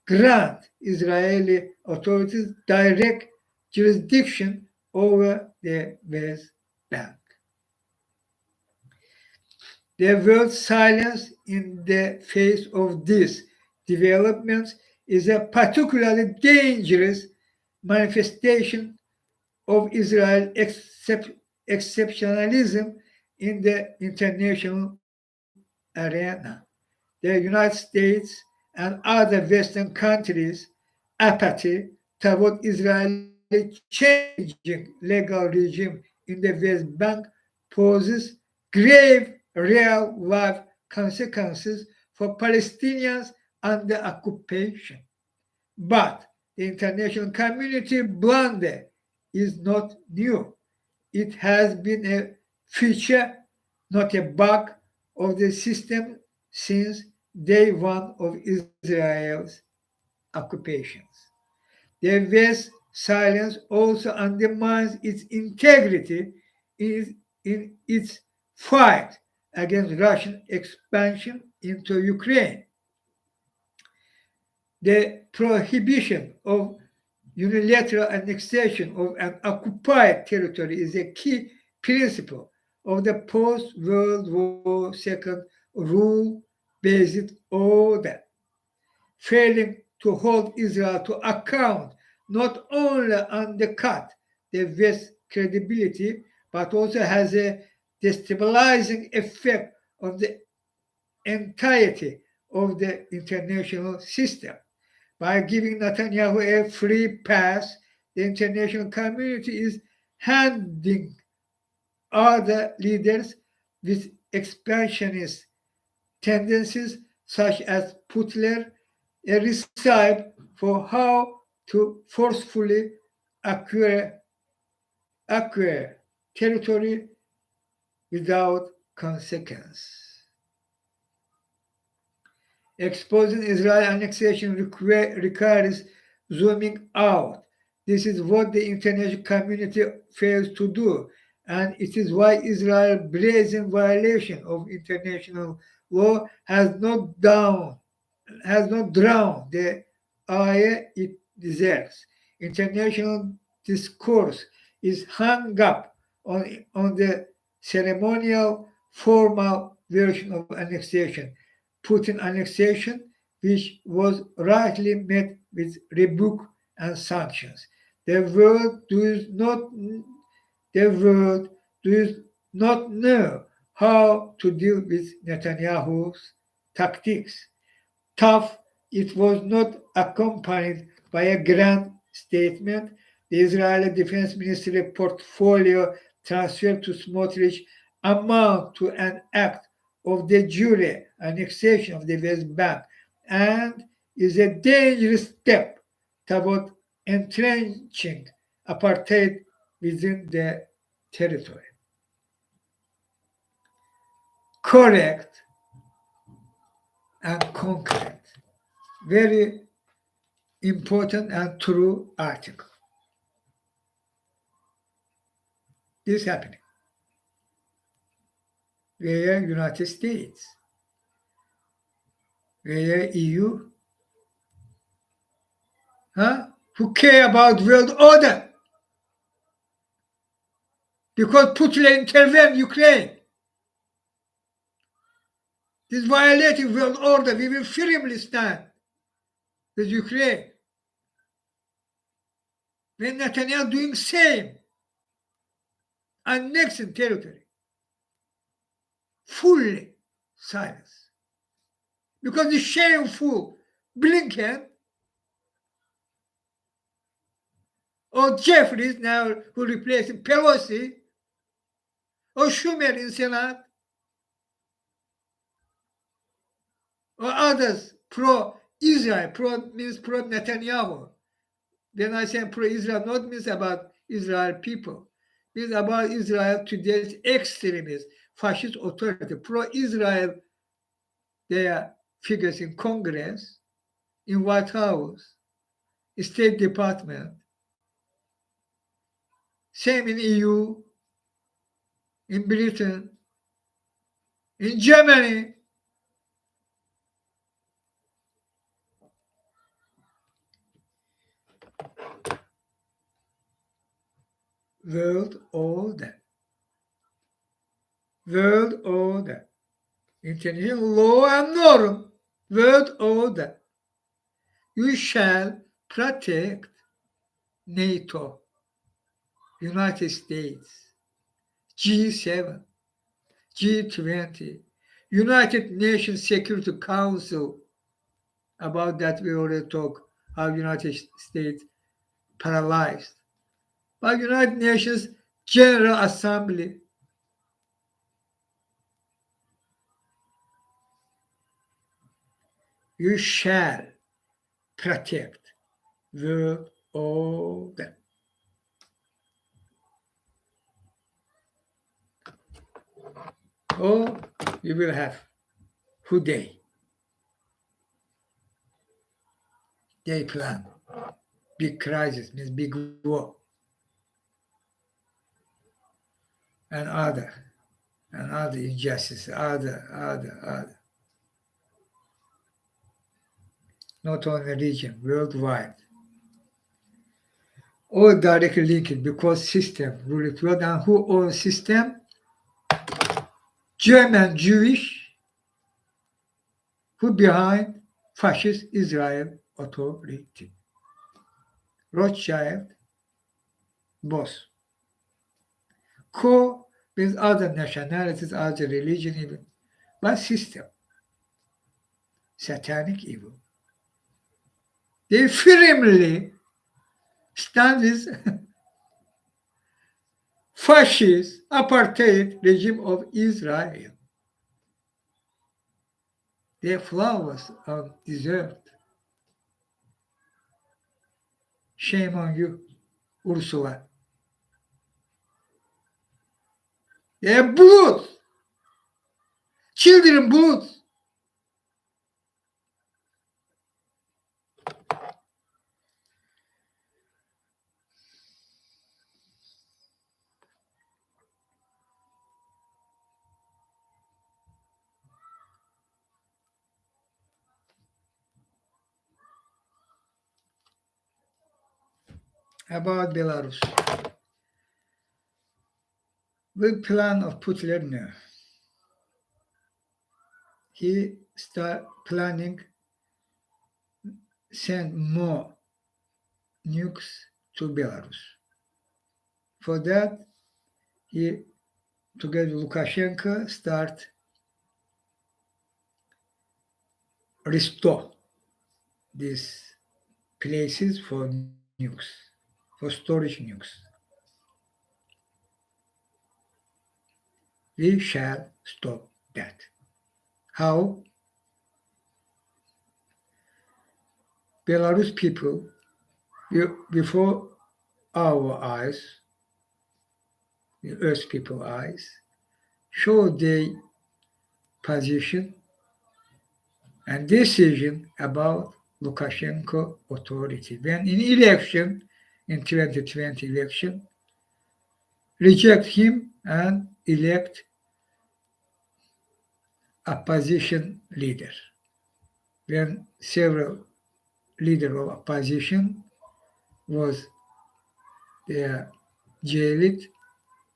A: grant Israeli authorities direct jurisdiction over the West Bank. The world's silence in the face of these developments is a particularly dangerous manifestation of Israel's exceptionalism in the international arena. The United States and other Western countries' apathy toward Israeli changing legal regime in the West Bank poses grave real-life consequences for Palestinians under occupation. But the international community blunder is not new. It has been a feature, not a bug, of the system since day one of Israel's occupations. The West's silence also undermines its integrity in its fight against Russian expansion into Ukraine. The prohibition of unilateral annexation of an occupied territory is a key principle of the post-World War II rule-based order, failing to hold Israel to account not only undercut the West's credibility, but also has a destabilizing effect on the entirety of the international system. By giving Netanyahu a free pass, the international community is handing other leaders with expansionist tendencies, such as Putler, a recipe for how to forcefully acquire, acquire territory without consequence. Exposing Israel annexation requires zooming out. This is what the international community fails to do, and it is why Israel's brazen violation of international law has not drowned the ire it deserves. International discourse is hung up on the ceremonial, formal version of annexation, Putin annexation, which was rightly met with rebuke and sanctions. The world does not know how to deal with Netanyahu's tactics. Tough, it was not accompanied by a grand statement. The Israeli Defense Ministry portfolio transferred to Smotrich amount to an act of de jure annexation of the West Bank and is a dangerous step toward entrenching apartheid within the territory. Correct and concrete. Very important and true article. This is happening. Where United States, where EU, who care about world order because Putin intervened Ukraine. This violating world order, we will firmly stand with Ukraine. When Netanyahu doing same, annexing territory, fully silence. Because the shameful Blinken or Jeffries now who replacing Pelosi or Schumer in Senate or others pro-Israel, pro means pro-Netanyahu. When I say pro-Israel, not means about Israel people. Means about Israel today's extremist, fascist authority. Pro-Israel, they are figures in Congress in White House, State Department, same in EU, in Britain, in Germany. World order. World order. International law and norm. World order. You shall protect NATO, United States, G7, G20, United Nations Security Council. About that we already talked, how United States paralyzed. But United Nations General Assembly, you shall protect world order. Or you will have who they plan big crisis, means big war, and other injustice, other. Not only region, worldwide. All directly linked because system rule it world, and who owns system? German Jewish, who behind fascist Israel authority. Rothschild, boss. Co with other nationalities, other religion even, but system, satanic evil. They firmly stand with fascist apartheid regime of Israel. Their flowers are deserved. Shame on you, Ursula. Their blood, children blood. About Belarus. With plan of Putin, he start planning send more nukes to Belarus. For that, he together with Lukashenko start restore these places for nukes, for storage nukes. We shall stop that. How? Belarus people, before our eyes, the Earth people eyes, show their position and decision about Lukashenko authority. When in election, in 2020 election, reject him and elect opposition leader. When several leader of opposition was their jailed,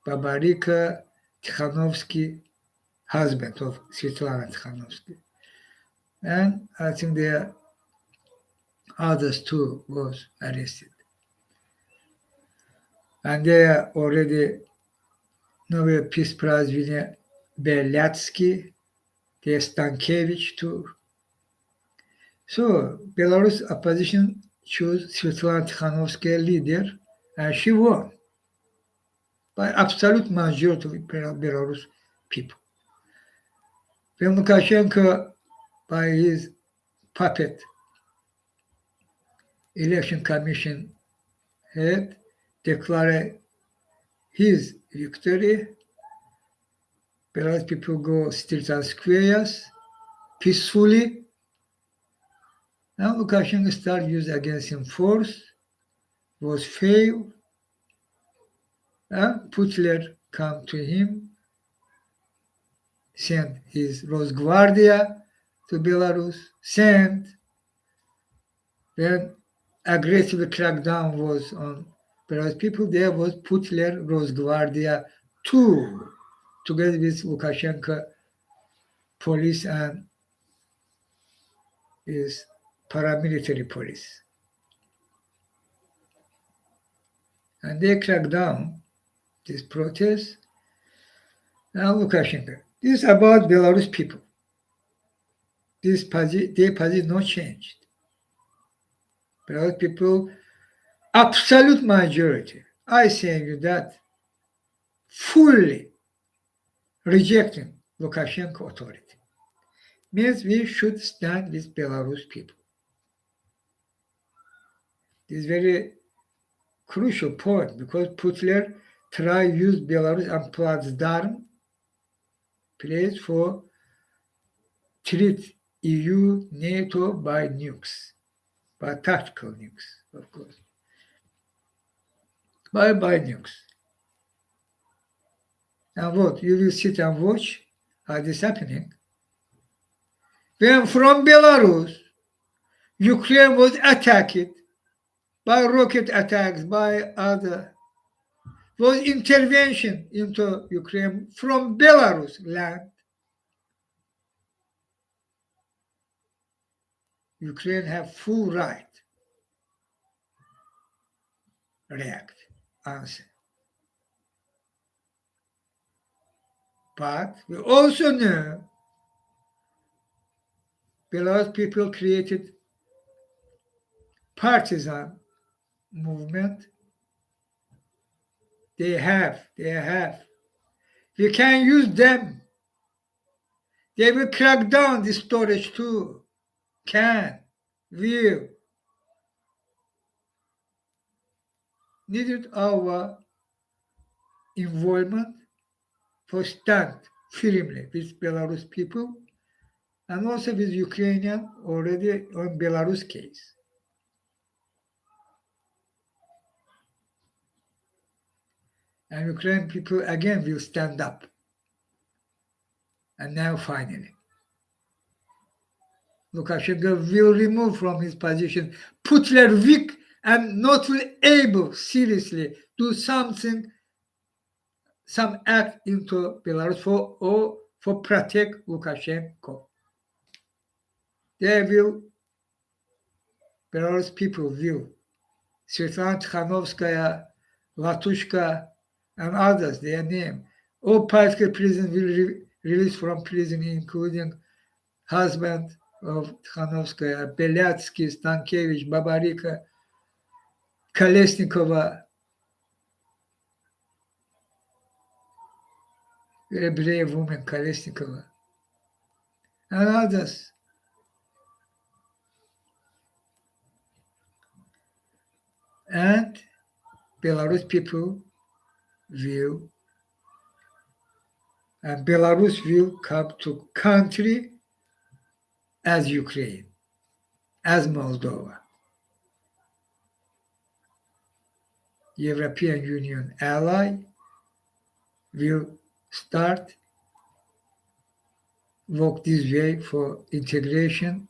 A: Babarika Tikhanovsky, husband of Svetlana Tikhanovsky. And I think there others too was arrested. And there already Nobel Peace Prize winner Berlatsky, there Stankiewicz too. So Belarus opposition chose Svetlana Tikhanovsky leader, and she won by absolute majority of Belarus people. When Lukashenko, by his puppet election commission head, declared his victory, Belarus people go streets and squares peacefully, Now Lukashenko started use against him force, was failed. Putler come to him, sent his Rosguardia to Belarus, sent. When aggressive crackdown was on Belarus people, there was Putler Rosguardia too, together with Lukashenko police and his paramilitary police. And they cracked down this protest. Now Lukashenko. This is about Belarus people. Their position not changed. Belarus people, absolute majority, I say you that, fully rejecting Lukashenko authority. Means we should stand with Belarus people. This is very crucial point because Putler try use Belarus and Platsdarm place for treat EU, NATO by nukes, by tactical nukes, of course, by nukes. And what? You will sit and watch how this happening. When from Belarus, Ukraine was attacked by rocket attacks, by other, was intervention into Ukraine from Belarus land. Ukraine have full right react, answer. But we also know Belarus people created partisan movement. They have. We can use them. They will crack down the storage too. Can, will. Needed our involvement for stand firmly with Belarus people and also with Ukrainian already on Belarus case. And Ukrainian people again will stand up. And now finally, Lukashenko will remove from his position Putler weak and not able seriously do something, some act into Belarus for protect Lukashenko. Belarus people will. Svetlana Tikhanovskaya, Latushka, and others, their name. All political prisoners will release from prison, including husband of Tikhanovskaya, Belyatsky, Stankevich, Babarika, Kolesnikova, very brave woman, Kolesnikova, and others. And Belarus people will, and Belarus will come to country as Ukraine, as Moldova. European Union ally will start walk this way for integration,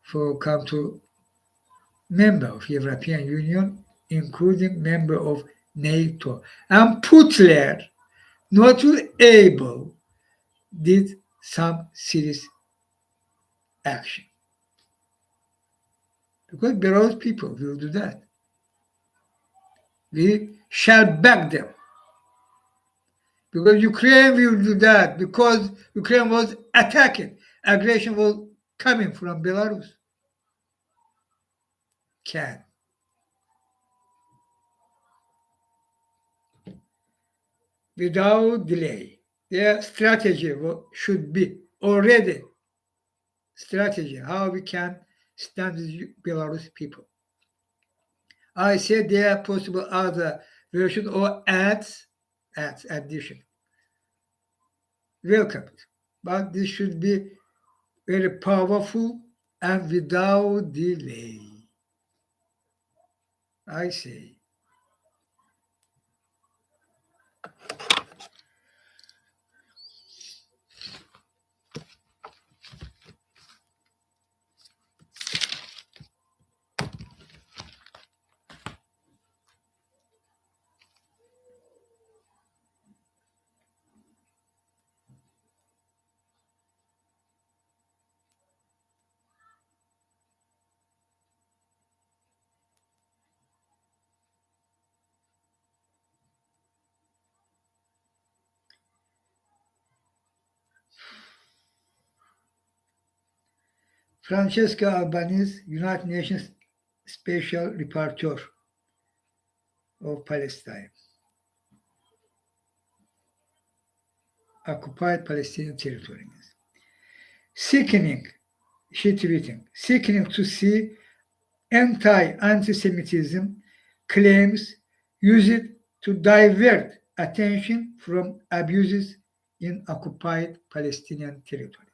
A: for come to member of European Union, including member of NATO. And Putler, not able, did some serious action. Because Belarus people will do that. We shall back them. Because Ukraine will do that, because Ukraine was attacking. Aggression was coming from Belarus. Can. Without delay. Their strategy should be already strategy, how we can stand with Belarus people. I said there are possible other version or addition. Welcomed. But this should be very powerful and without delay. I say. Francesca Albanese, United Nations Special Rapporteur of Palestine, occupied Palestinian territories. Sickening, she tweeting, sickening to see anti-Semitism claims used to divert attention from abuses in occupied Palestinian territories.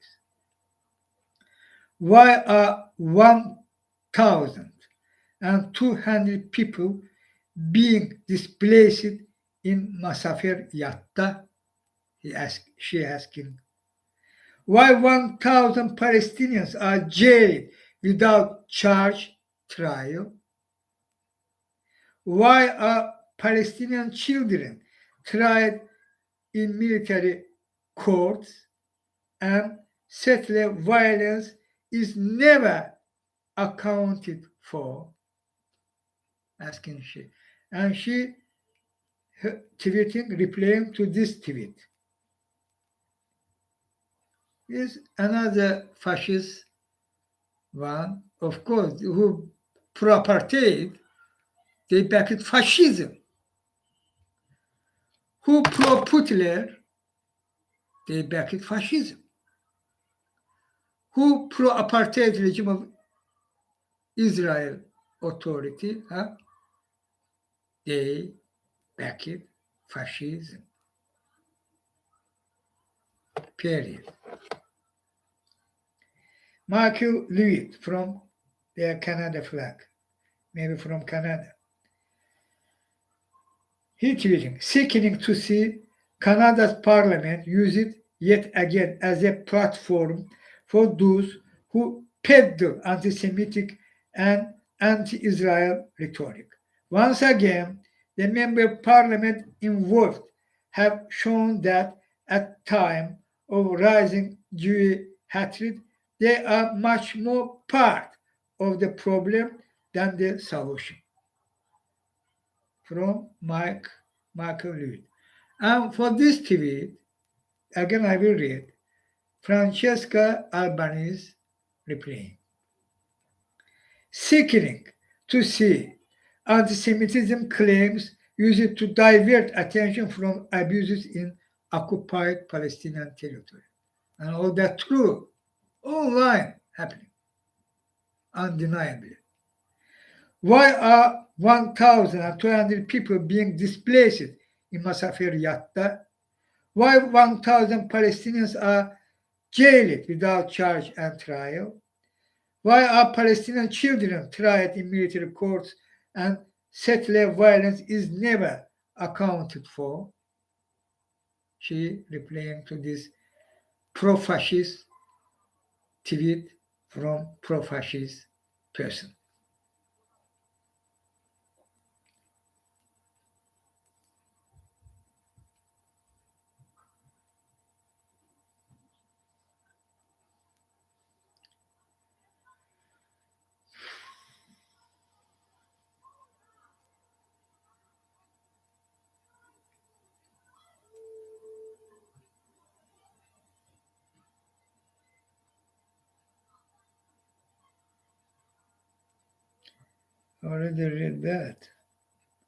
A: Why are 1,200 people being displaced in Masafer Yatta? She asking. Why 1,000 Palestinians are jailed without charge trial? Why are Palestinian children tried in military courts and settler violence is never accounted for? Asking she. And she tweeting, replying to this tweet. Is another fascist one, of course, who pro-apartheid, they backed fascism. Who pro-Putler, they backed fascism. Who pro-apartheid regime of Israel authority, they backed fascism. Period. Michael Lewitt from their Canada flag, maybe from Canada. He tweeting, sickening to see Canada's parliament use it yet again as a platform for those who peddle anti-Semitic and anti-Israel rhetoric. Once again, the member of parliament involved have shown that at time of rising Jewish hatred, they are much more part of the problem than the solution. From Michael Lewitt. And for this TV, again I will read Francesca Albanese replying. Sickening to see anti-Semitism claims used to divert attention from abuses in occupied Palestinian territory. And all that true, online happening, undeniably. Why are 1,200 people being displaced in Masafer Yatta? Why 1,000 Palestinians are jailed without charge and trial? Why are Palestinian children tried in military courts and settler violence is never accounted for? She replying to this pro-fascist tweet from pro-fascist person. Already read that.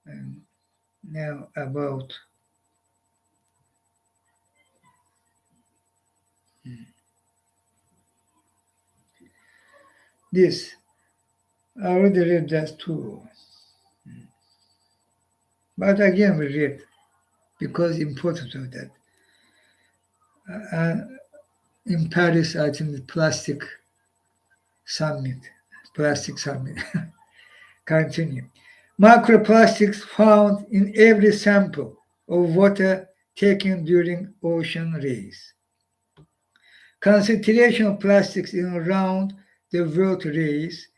A: And now about this. I already read that too. But again, we read because important of that. In Paris, I think the plastic summit, plastic summit. Continue. Microplastics found in every sample of water taken during ocean rays. Concentration of plastics in around the world rays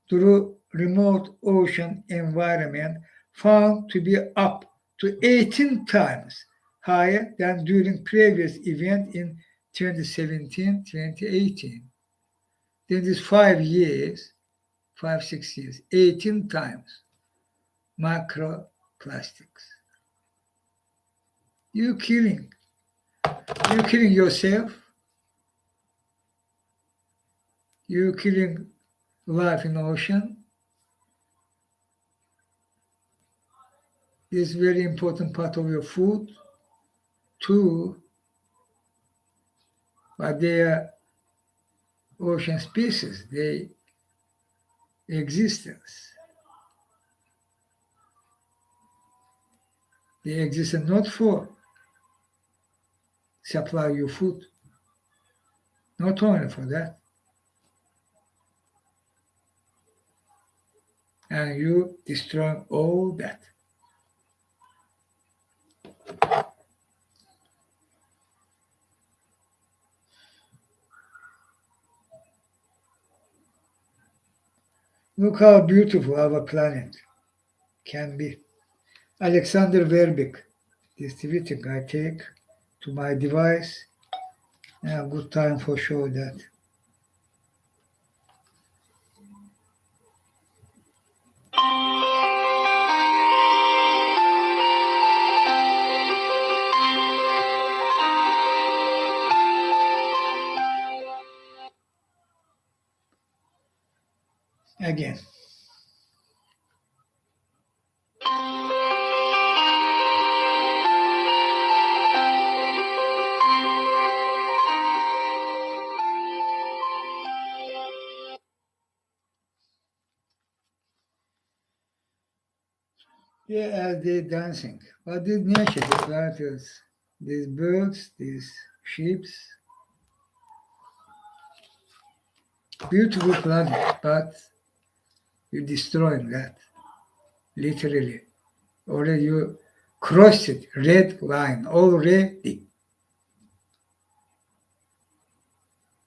A: through remote ocean environment found to be up to 18 times higher than during previous event in 2017-2018. In these 5 years, 5, 6 years, 18 times microplastics. You killing, you killing yourself, you killing life in the ocean. This is very important part of your food. Two, but they are ocean species, their existence. They exist not for supply you food, not only for that. And you destroy all that. Look how beautiful our planet can be. Alexander Verbeek, this tweeting I take to my device. Yeah, good time for show that. Again. Yeah, as they're dancing. But this nature, the planets, these birds, these sheep, beautiful planet, but you're destroying that, literally. Already you crossed it, red line already.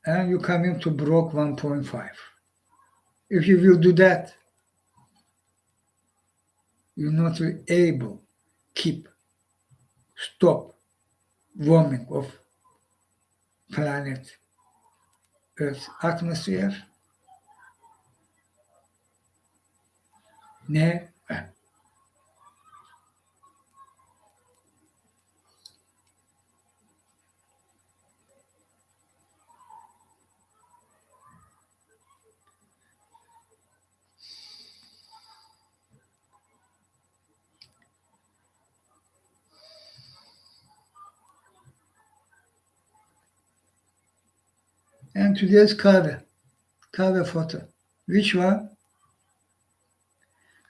A: And you coming to broke 1.5. If you will do that, you're not able keep stop warming of planet Earth's atmosphere. Never. And today's cover photo. Which one?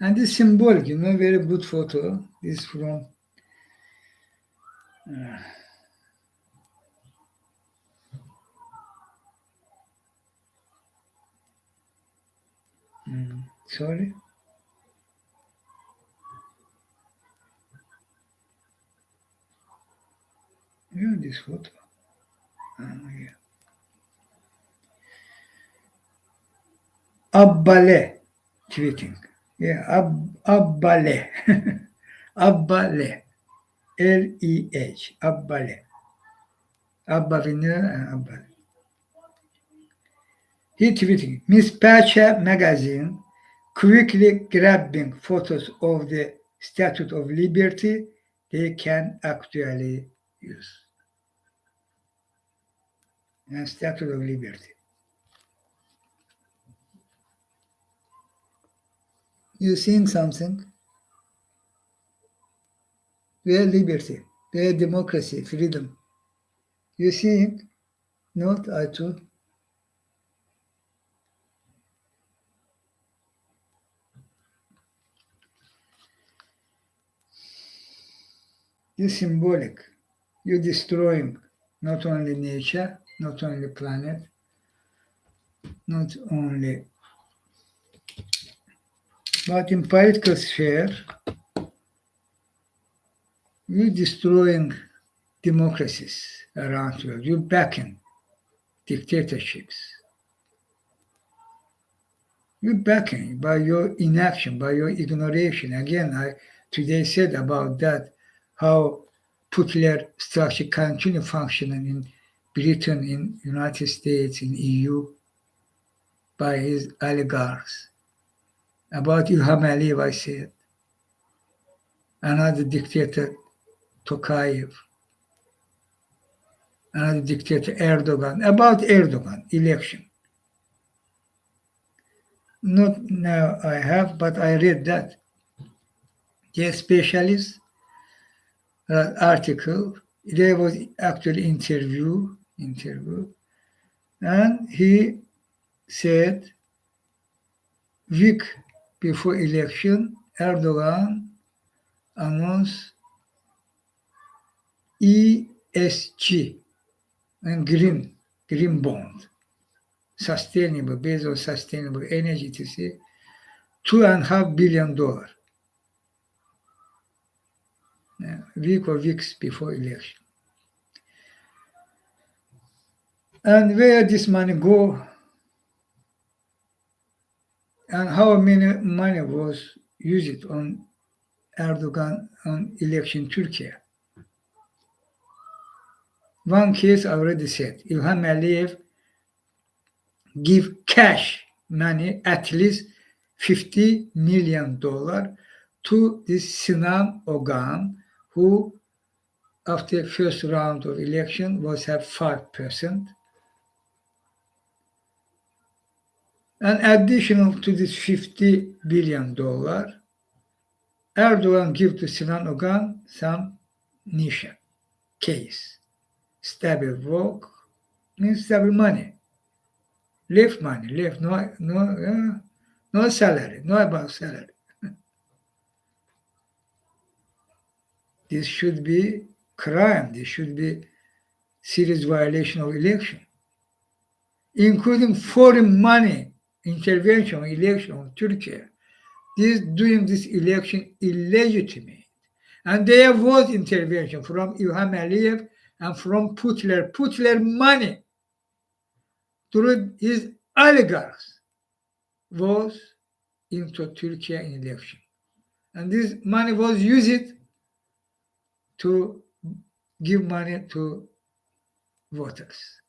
A: And this symbolic, very good photo. This from sorry. Yeah, this photo. Yeah. Abbale tweeting. Yeah, Abbale. Abbale. Leh. Abbale. Abba Vinera and Abbale. He tweeting. Miss Pacha magazine quickly grabbing photos of the Statue of Liberty they can actually use. And Statue of Liberty. You seeing something? Where liberty, where democracy, freedom. You seeing? Not at all. You symbolic. You destroying not only nature, not only planet, not only, but in political sphere, you're destroying democracies around the world. You're backing dictatorships. You're backing by your inaction, by your ignoration. Again, I today said about that, how Putler structure continue functioning in Britain, in United States, in EU, by his oligarchs. About Ilham Aliyev, I said, another dictator, Tokayev, another dictator, Erdogan. About Erdogan, election. Not now I have, but I read that. The specialist article, there was actually interview, and he said week before election, Erdogan announced ESG and green bond, sustainable, based on sustainable energy, to say $2.5 billion. Week or weeks before election. And where this money go, and how many money was used on Erdogan on election Turkey. One case I already said, İlham Aliyev give cash money, at least $50 million to this Sinan Ogan, who after first round of election was have 5%. And additional to this $50 billion, Erdogan give to Sinan Ogan some nisha, case, stable work, means stable money, left money, left, no salary, no about salary. This should be crime. This should be serious violation of election, including foreign money intervention in election of Turkey. Doing this election illegitimate. And there was intervention from İlham Aliyev and from Putler money through his oligarchs was into Turkey in election. And this money was used to give money to voters.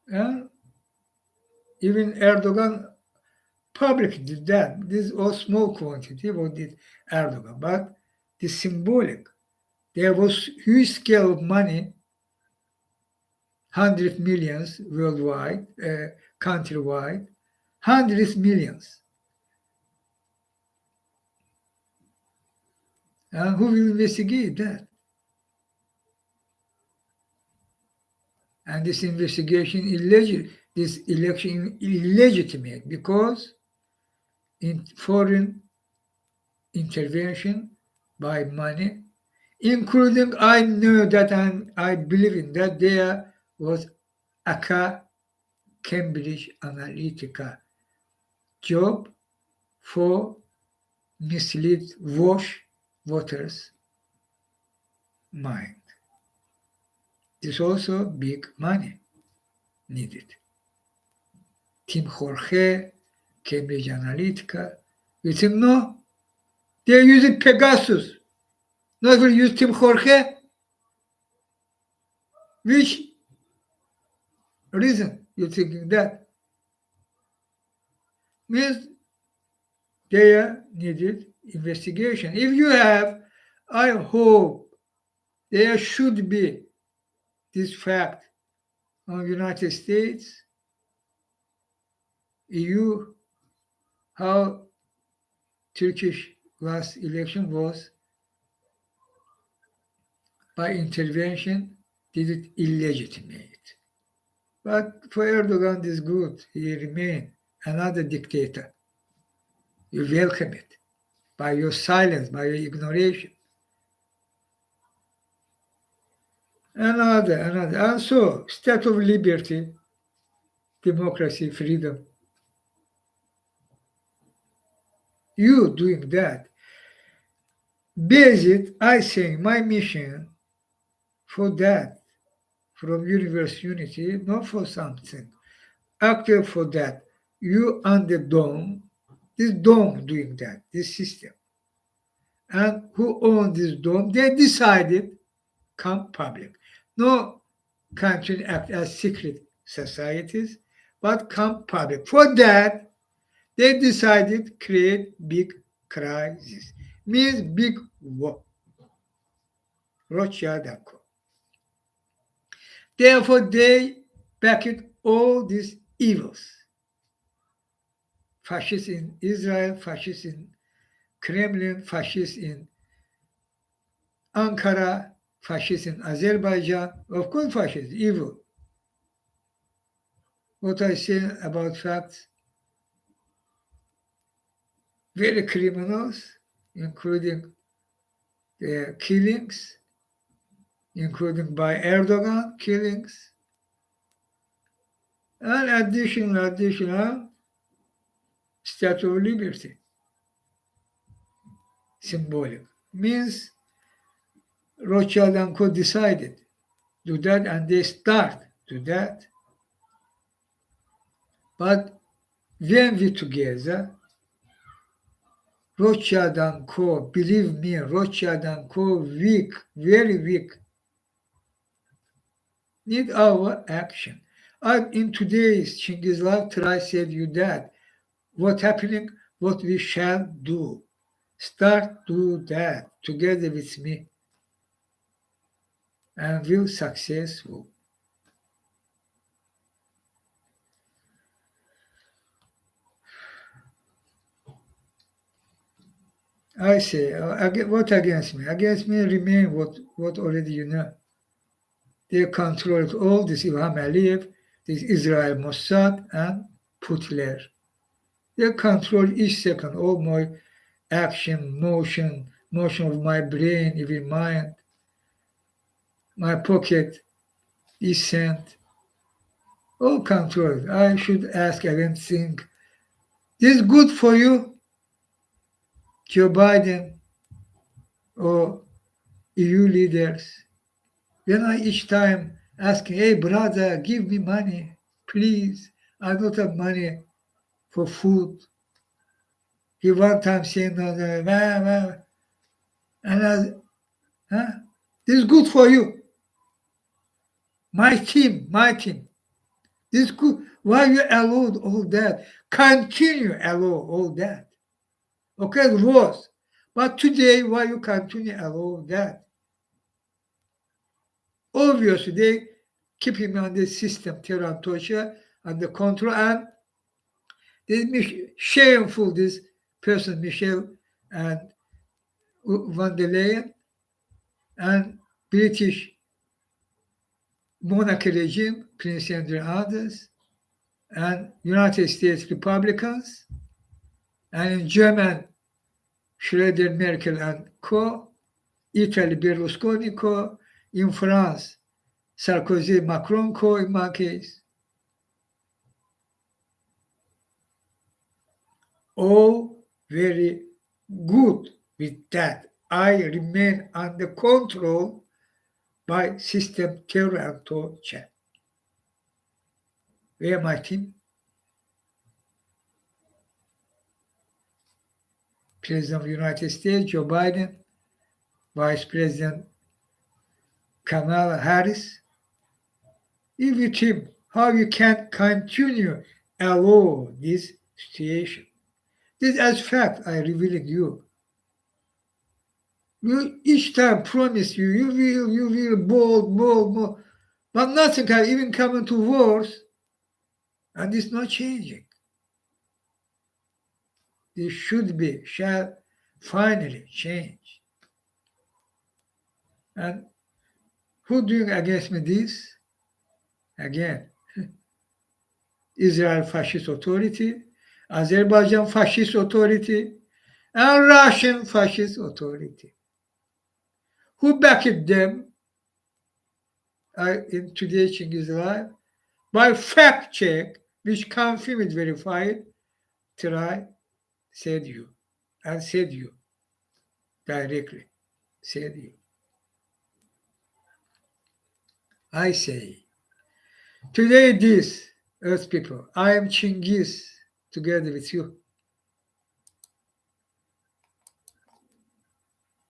A: And even Erdogan public did that. This is all small quantity what did Erdogan, but the symbolic. There was huge scale of money, 100 millions worldwide, countrywide, hundreds millions. Who will investigate that? And this investigation this election illegitimate because in foreign intervention by money, including I know that and I believe in that there was ACA Cambridge Analytica job for mislead wash voters' mind. There's also big money needed. Tim Jorge, Cambridge Analytica. You think no? They're using Pegasus. Not going to use Tim Jorge? Which reason you're thinking that? Means there needed investigation. If you have, I hope there should be this fact on United States, EU, how Turkish last election was by intervention, did it illegitimate. But for Erdogan, this is good. He remained another dictator. You welcome it by your silence, by your ignoration. another. And so, state of liberty, democracy, freedom. You doing that. Base it, I say, my mission for that, from universe unity, not for something. Actually, for that, you on the dome, this dome doing that, this system. And who own this dome? They decided come public. No country act as secret societies, but come public. For that, they decided create big crisis. Means big war. Rothschild and Co. Therefore, they backed all these evils. Fascists in Israel, fascists in Kremlin, fascists in Ankara, fascists in Azerbaijan. Of course, fascists, evil. What I say about facts, very criminals, including the killings, including by Erdogan killings, and additional Statue of Liberty, symbolic. Means Rothschild and Co. decided do that, and they start to that. But when we together, Rothschild and Co., believe me, Rothschild and Co. weak, very weak, need our action. In today's Chinghiz life, try said you that. What happening, what we shall do. Start do that together with me, and will successful. I say, what against me? Against me remain what already you know. They controlled all this Ilham Aliyev, this Israel Mossad, and Putler. They control each second, all my action, motion of my brain, even mind, my pocket, is sent. All controlled. I should ask again, think, this good for you, Joe Biden or EU leaders? When I each time asking, hey brother, give me money, please. I don't have money for food. He one time saying, no, no, no, no. And I, huh? This is good for you. My team. This is good. Why you allowed all that? Continue allow all that. Okay, it was. But today, why you continue allow that? Obviously, they keep him on the system, terror and torture, under control, and this shameful, this person, Michel and van der Leyen, and British monarchy regime, Prince Andrew and others, and United States Republicans, and in German, Schroeder, Merkel and co, Italy, Berlusconi co, in France, Sarkozy, Macron co, in my case. All very good with that. I remain under control by system terror and torture. Where my team? President of the United States, Joe Biden, Vice President Kamala Harris. If you team, how you can continue allow this situation? This as fact I revealing you. You each time promise you will bold, but nothing can even come into worse, and it's not changing. This shall finally change. And who doing against me this? Again, Israel fascist authority, Azerbaijan fascist authority, and Russian fascist authority. Who backed them? in today Chinghiz Live, by fact check, which confirmed verified, try, said you, and said you directly, said you. I say, today this, Earth people, I am Chinghiz together with you.